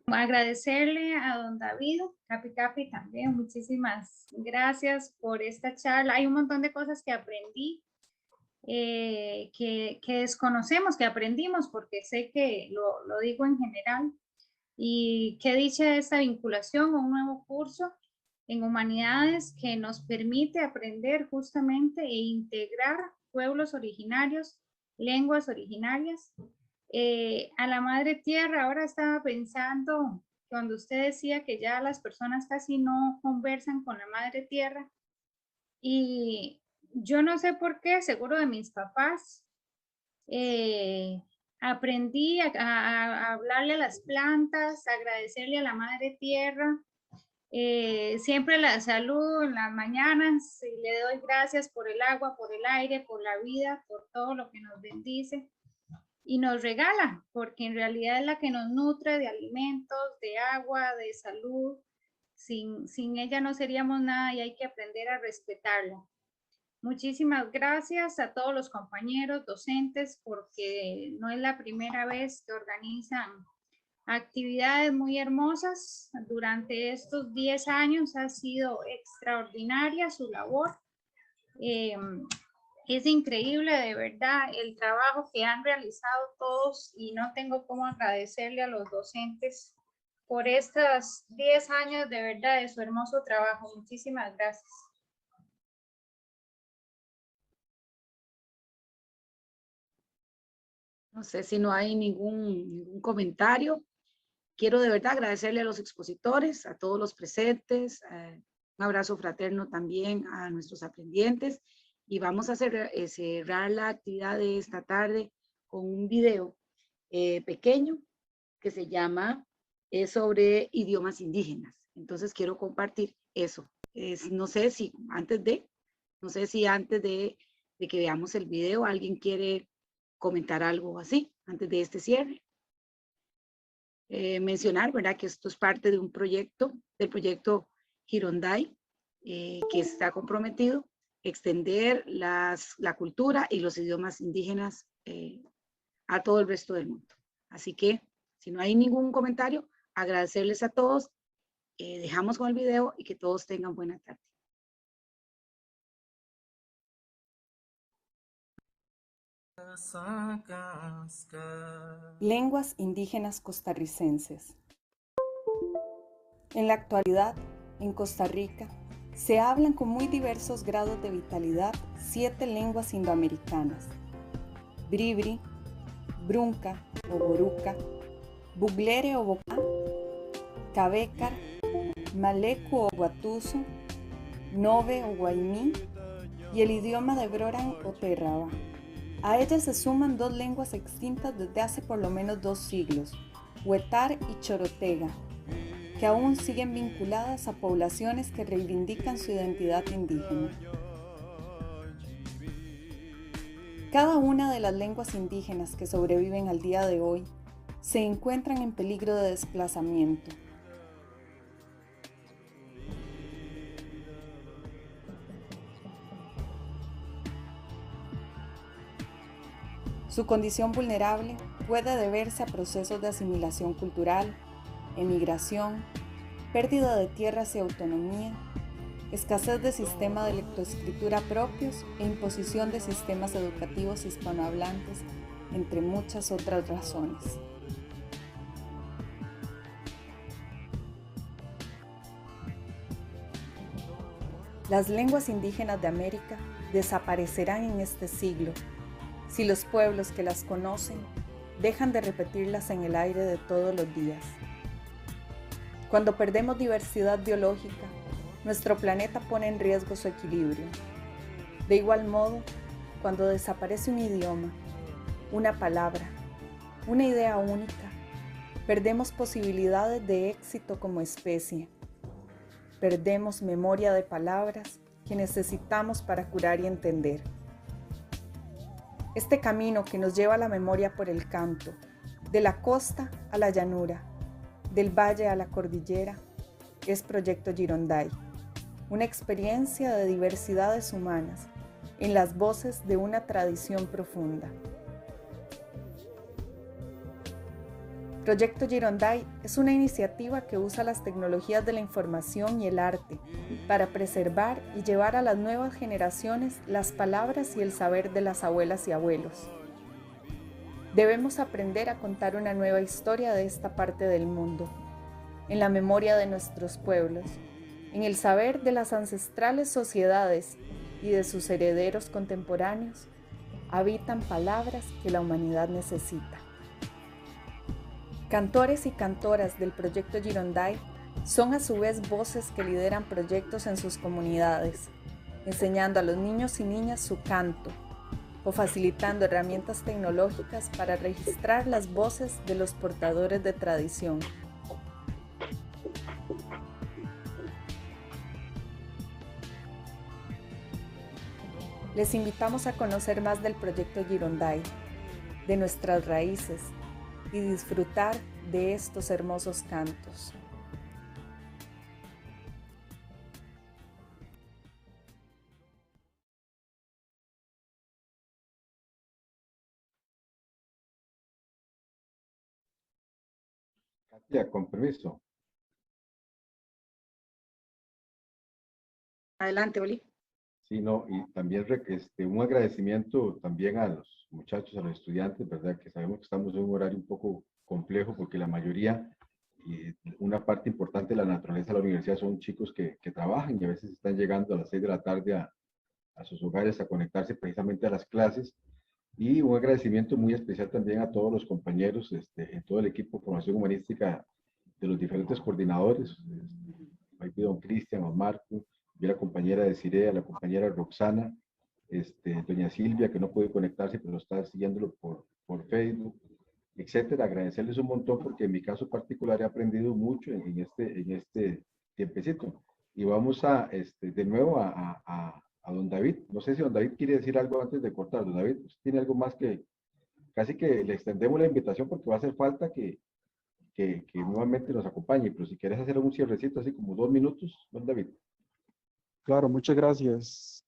Agradecerle a don David, Capi también, muchísimas gracias por esta charla. Hay un montón de cosas que aprendí, que desconocemos, que aprendimos, porque sé que lo digo en general, y que dicha esta vinculación a un nuevo curso en humanidades que nos permite aprender justamente e integrar pueblos originarios, lenguas originarias, a la madre tierra. Ahora estaba pensando, cuando usted decía que ya las personas casi no conversan con la madre tierra, y yo no sé por qué, seguro de mis papás, aprendí a hablarle a las plantas, a agradecerle a la madre tierra. Siempre la saludo en las mañanas y le doy gracias por el agua, por el aire, por la vida, por todo lo que nos bendice y nos regala, porque en realidad es la que nos nutre de alimentos, de agua, de salud. Sin ella no seríamos nada y hay que aprender a respetarla. Muchísimas gracias a todos los compañeros docentes, porque no es la primera vez que organizan actividades muy hermosas. Durante estos 10 años ha sido extraordinaria su labor. Es increíble de verdad el trabajo que han realizado todos, y no tengo cómo agradecerle a los docentes por estos 10 años de verdad de su hermoso trabajo. Muchísimas gracias. No sé si no hay ningún comentario. Quiero de verdad agradecerle a los expositores, a todos los presentes, un abrazo fraterno también a nuestros aprendientes, y vamos a cerrar la actividad de esta tarde con un video pequeño que se llama sobre idiomas indígenas. Entonces quiero compartir eso. No sé si antes de que veamos el video alguien quiere comentar algo así antes de este cierre. Mencionar, ¿verdad?, que esto es parte de un proyecto, del proyecto Girondai, que está comprometido a extender la cultura y los idiomas indígenas a todo el resto del mundo. Así que, si no hay ningún comentario, agradecerles a todos, dejamos con el video y que todos tengan buena tarde. Lenguas indígenas costarricenses. En la actualidad, en Costa Rica, se hablan con muy diversos grados de vitalidad 7 lenguas indoamericanas: Bribri, Brunca o Boruca, Buglere o Bocá, Cabecar, Malecu o Guatuso, Nove o Guaimí y el idioma de Broran o Terraba. A ellas se suman 2 lenguas extintas desde hace por lo menos 2 siglos, Huetar y Chorotega, que aún siguen vinculadas a poblaciones que reivindican su identidad indígena. Cada una de las lenguas indígenas que sobreviven al día de hoy se encuentran en peligro de desplazamiento. Su condición vulnerable puede deberse a procesos de asimilación cultural, emigración, pérdida de tierras y autonomía, escasez de sistema de lectoescritura propios e imposición de sistemas educativos hispanohablantes, entre muchas otras razones. Las lenguas indígenas de América desaparecerán en este siglo si los pueblos que las conocen dejan de repetirlas en el aire de todos los días. Cuando perdemos diversidad biológica, nuestro planeta pone en riesgo su equilibrio. De igual modo, cuando desaparece un idioma, una palabra, una idea única, perdemos posibilidades de éxito como especie. Perdemos memoria de palabras que necesitamos para curar y entender. Este camino que nos lleva a la memoria por el canto, de la costa a la llanura, del valle a la cordillera, es Proyecto Girondai, una experiencia de diversidades humanas en las voces de una tradición profunda. Proyecto Gironday es una iniciativa que usa las tecnologías de la información y el arte para preservar y llevar a las nuevas generaciones las palabras y el saber de las abuelas y abuelos. Debemos aprender a contar una nueva historia de esta parte del mundo, en la memoria de nuestros pueblos, en el saber de las ancestrales sociedades y de sus herederos contemporáneos, habitan palabras que la humanidad necesita. Cantores y cantoras del Proyecto Gironday son a su vez voces que lideran proyectos en sus comunidades, enseñando a los niños y niñas su canto o facilitando herramientas tecnológicas para registrar las voces de los portadores de tradición. Les invitamos a conocer más del Proyecto Gironday, de nuestras raíces y disfrutar de estos hermosos cantos. Katia, con permiso. Adelante, Oli. Sí, no, y también un agradecimiento también a los muchachos, a los estudiantes, ¿verdad? Que sabemos que estamos en un horario un poco complejo porque la mayoría, y una parte importante de la naturaleza de la universidad son chicos que trabajan y a veces están llegando a las 6 de la tarde a sus hogares a conectarse precisamente a las clases. Y un agradecimiento muy especial también a todos los compañeros, en todo el equipo de formación humanística de los diferentes coordinadores, ahí don Cristian, don Marco, vi a la compañera Desiree, a la compañera Roxana, doña Silvia, que no puede conectarse, pero está siguiéndolo por Facebook, etcétera. Agradecerles un montón porque en mi caso particular he aprendido mucho en este tiempecito. Y vamos de nuevo a don David. No sé si don David quiere decir algo antes de cortar. Don David, ¿tiene algo más que, casi que le extendemos la invitación porque va a hacer falta que nuevamente nos acompañe, pero si quieres hacer un cierrecito así como 2 minutos, don David. Claro, muchas gracias.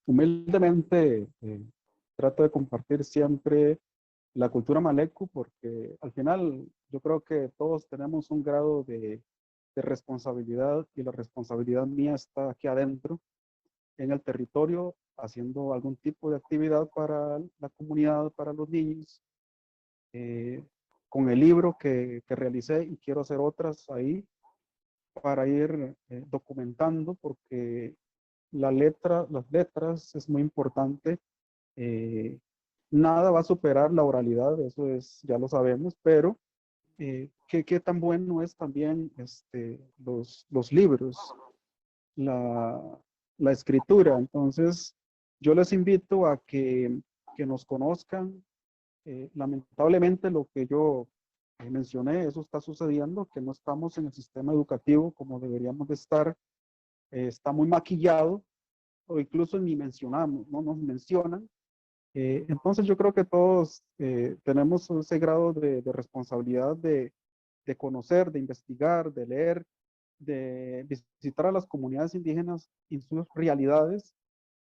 Humildemente trato de compartir siempre la cultura maleco porque al final yo creo que todos tenemos un grado de responsabilidad y la responsabilidad mía está aquí adentro en el territorio haciendo algún tipo de actividad para la comunidad, para los niños. Con el libro que realicé y quiero hacer otras ahí para ir documentando porque las letras es muy importante. Nada va a superar la oralidad, eso es, ya lo sabemos, pero qué tan bueno es también los libros, la escritura. Entonces, yo les invito a que nos conozcan. Lamentablemente lo que yo mencioné, eso está sucediendo, que no estamos en el sistema educativo como deberíamos de estar, está muy maquillado, o incluso ni mencionamos, no nos mencionan. Entonces yo creo que todos tenemos ese grado de responsabilidad de conocer, de investigar, de leer, de visitar a las comunidades indígenas y sus realidades.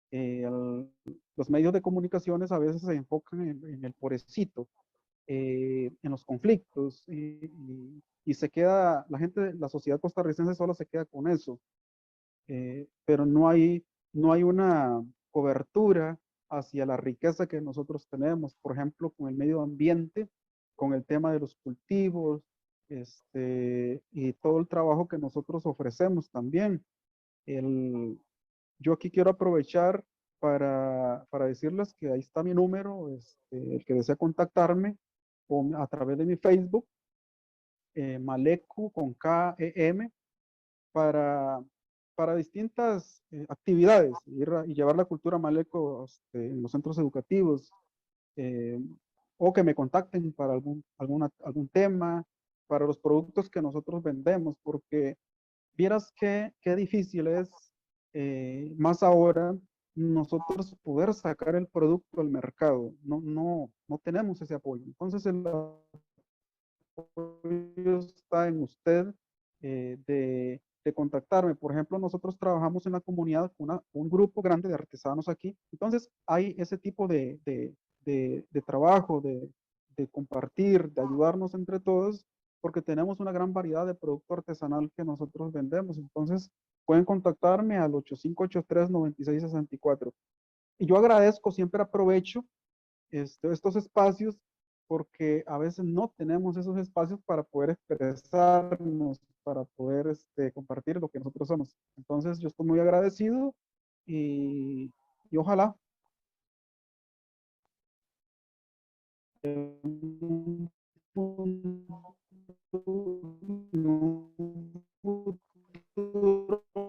Los medios de comunicaciones a veces se enfocan en el pobrecito, en los conflictos y se queda, la sociedad costarricense solo se queda con eso, pero no hay una cobertura hacia la riqueza que nosotros tenemos, por ejemplo, con el medio ambiente, con el tema de los cultivos, y todo el trabajo que nosotros ofrecemos también. Yo aquí quiero aprovechar para decirles que ahí está mi número, el que desea contactarme o a través de mi Facebook, Maleco con KEM, para distintas actividades, y llevar la cultura maleco en los centros educativos, o que me contacten para algún tema, para los productos que nosotros vendemos, porque vieras qué difícil es, más ahora, nosotros poder sacar el producto al mercado. No tenemos ese apoyo. Entonces el apoyo está en usted, de contactarme. Por ejemplo, nosotros trabajamos en la comunidad con un grupo grande de artesanos aquí. Entonces hay ese tipo de trabajo, de de compartir, de ayudarnos entre todos, porque tenemos una gran variedad de producto artesanal que nosotros vendemos. Entonces, pueden contactarme al 8583-9664. Y yo agradezco, siempre aprovecho estos espacios porque a veces no tenemos esos espacios para poder expresarnos, para poder compartir lo que nosotros somos. Entonces, yo estoy muy agradecido y ojalá en un futuro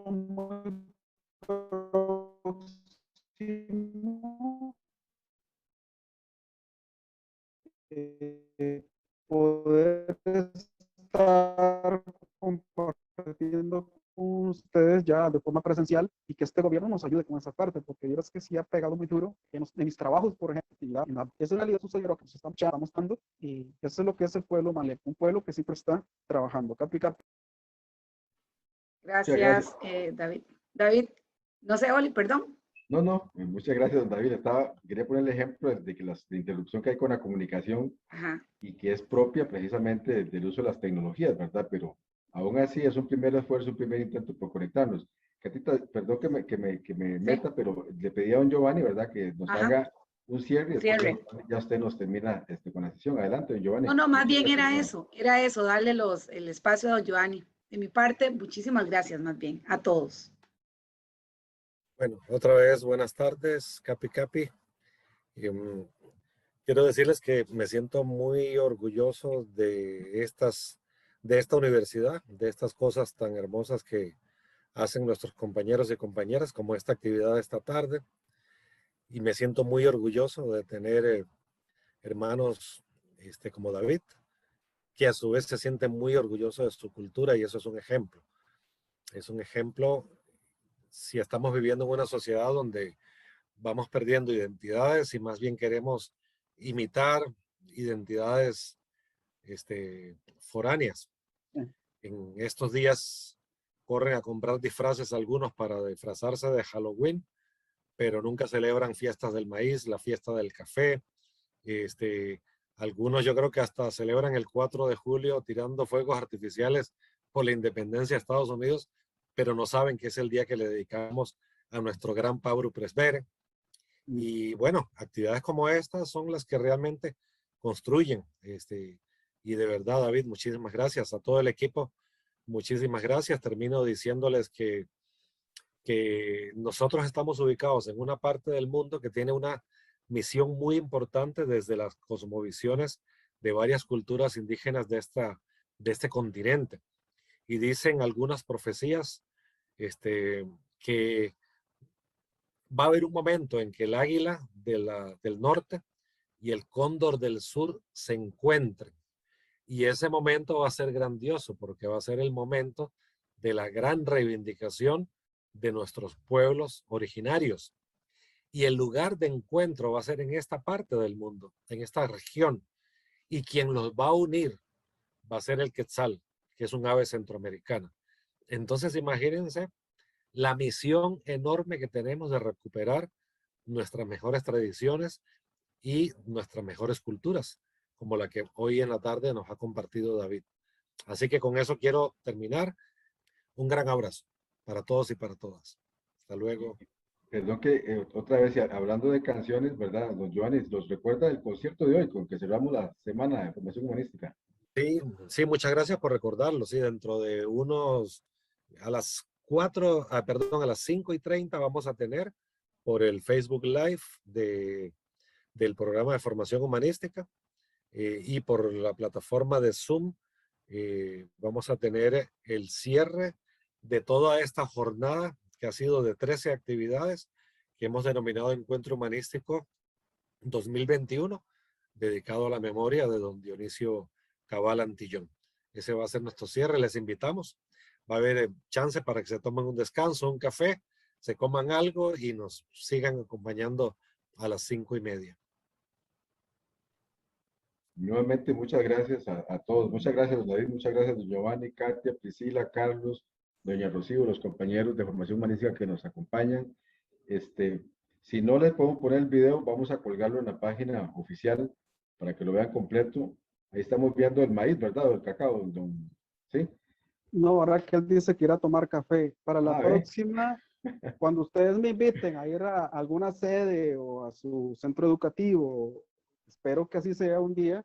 muy próximo poder estar compartiendo con ustedes ya de forma presencial y que este gobierno nos ayude con esa parte, porque yo es que sí ha pegado muy duro en mis trabajos, por ejemplo, esa realidad sucedió que nos estamos dando y eso es lo que es el pueblo maleco, un pueblo que siempre está trabajando. Capi, capi. Gracias, David. David, no sé, Oli, perdón. No, muchas gracias, don David. Quería poner el ejemplo de que la interrupción que hay con la comunicación y que es propia precisamente del uso de las tecnologías, ¿verdad? Pero aún así es un primer esfuerzo, un primer intento por conectarnos. Catita, perdón que me meta, pero le pedí a don Giovanni, ¿verdad? Que nos haga un cierre y después ya usted nos termina con la sesión. Adelante, don Giovanni. No, más bien era eso, darle el espacio a don Giovanni. De mi parte, muchísimas gracias más bien a todos. Bueno, otra vez, buenas tardes, Capi. Quiero decirles que me siento muy orgulloso de esta universidad, de estas cosas tan hermosas que hacen nuestros compañeros y compañeras, como esta actividad de esta tarde. Y me siento muy orgulloso de tener hermanos como David, que a su vez se sienten muy orgullosos de su cultura, y eso es un ejemplo. Es un ejemplo si estamos viviendo en una sociedad donde vamos perdiendo identidades y más bien queremos imitar identidades foráneas. En estos días corren a comprar disfraces algunos para disfrazarse de Halloween, pero nunca celebran fiestas del maíz, la fiesta del café. Algunos yo creo que hasta celebran el 4 de julio tirando fuegos artificiales por la independencia de Estados Unidos, pero no saben que es el día que le dedicamos a nuestro gran Pablo Presbere. Y bueno, actividades como estas son las que realmente construyen. Y de verdad, David, muchísimas gracias a todo el equipo. Muchísimas gracias. Termino diciéndoles que nosotros estamos ubicados en una parte del mundo que tiene una misión muy importante desde las cosmovisiones de varias culturas indígenas de este continente. Y dicen algunas profecías que va a haber un momento en que el águila del norte y el cóndor del sur se encuentren. Y ese momento va a ser grandioso porque va a ser el momento de la gran reivindicación de nuestros pueblos originarios. Y el lugar de encuentro va a ser en esta parte del mundo, en esta región. Y quien los va a unir va a ser el quetzal, que es un ave centroamericana. Entonces, imagínense la misión enorme que tenemos de recuperar nuestras mejores tradiciones y nuestras mejores culturas, como la que hoy en la tarde nos ha compartido David. Así que con eso quiero terminar. Un gran abrazo para todos y para todas. Hasta luego. Perdón que otra vez, hablando de canciones, ¿verdad? Don Giovanni, ¿los recuerda del concierto de hoy con que cerramos la Semana de Formación Humanística? Sí, muchas gracias por recordarlo. Sí, dentro de a las 5:30 vamos a tener por el Facebook Live del programa de formación humanística y por la plataforma de Zoom vamos a tener el cierre de toda esta jornada que ha sido de 13 actividades que hemos denominado Encuentro Humanístico 2021, dedicado a la memoria de don Dionisio Cabal Antillón. Ese va a ser nuestro cierre, les invitamos. Va a haber chance para que se tomen un descanso, un café, se coman algo y nos sigan acompañando a las 5:30. Nuevamente, muchas gracias a todos. Muchas gracias, David. Muchas gracias, Giovanni, Katia, Priscila, Carlos, doña Rocío, los compañeros de Formación Humanística que nos acompañan. Si no les podemos poner el video, vamos a colgarlo en la página oficial para que lo vean completo. Ahí estamos viendo el maíz, ¿verdad? O el cacao, ¿sí? No, Raquel dice que irá a tomar café. Para la Ah, próxima, cuando ustedes me inviten a ir a alguna sede o a su centro educativo, espero que así sea un día,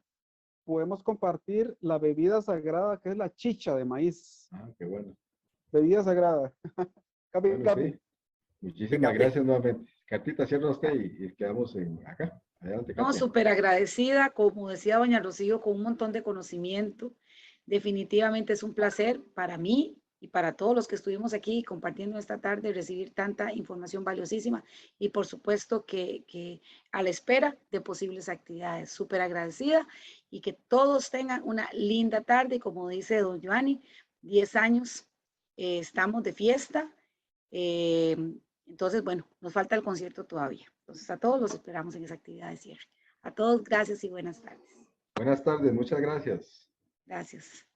podemos compartir la bebida sagrada que es la chicha de maíz. Ah, qué bueno. Bebida sagrada. Gaby, Bueno, Gaby. sí. Muchísimas gracias nuevamente. Catita, cierra usted y quedamos acá. Adelante, No, Katia. súper agradecida, como decía doña Rocío, con un montón de conocimiento. Definitivamente es un placer para mí y para todos los que estuvimos aquí compartiendo esta tarde, recibir tanta información valiosísima y por supuesto que a la espera de posibles actividades. Súper agradecida y que todos tengan una linda tarde. Como dice don Giovanni, 10 años, estamos de fiesta. Entonces, bueno, nos falta el concierto todavía. Entonces, a todos los esperamos en esa actividad de cierre. A todos, gracias y buenas tardes. Buenas tardes, muchas gracias. Gracias.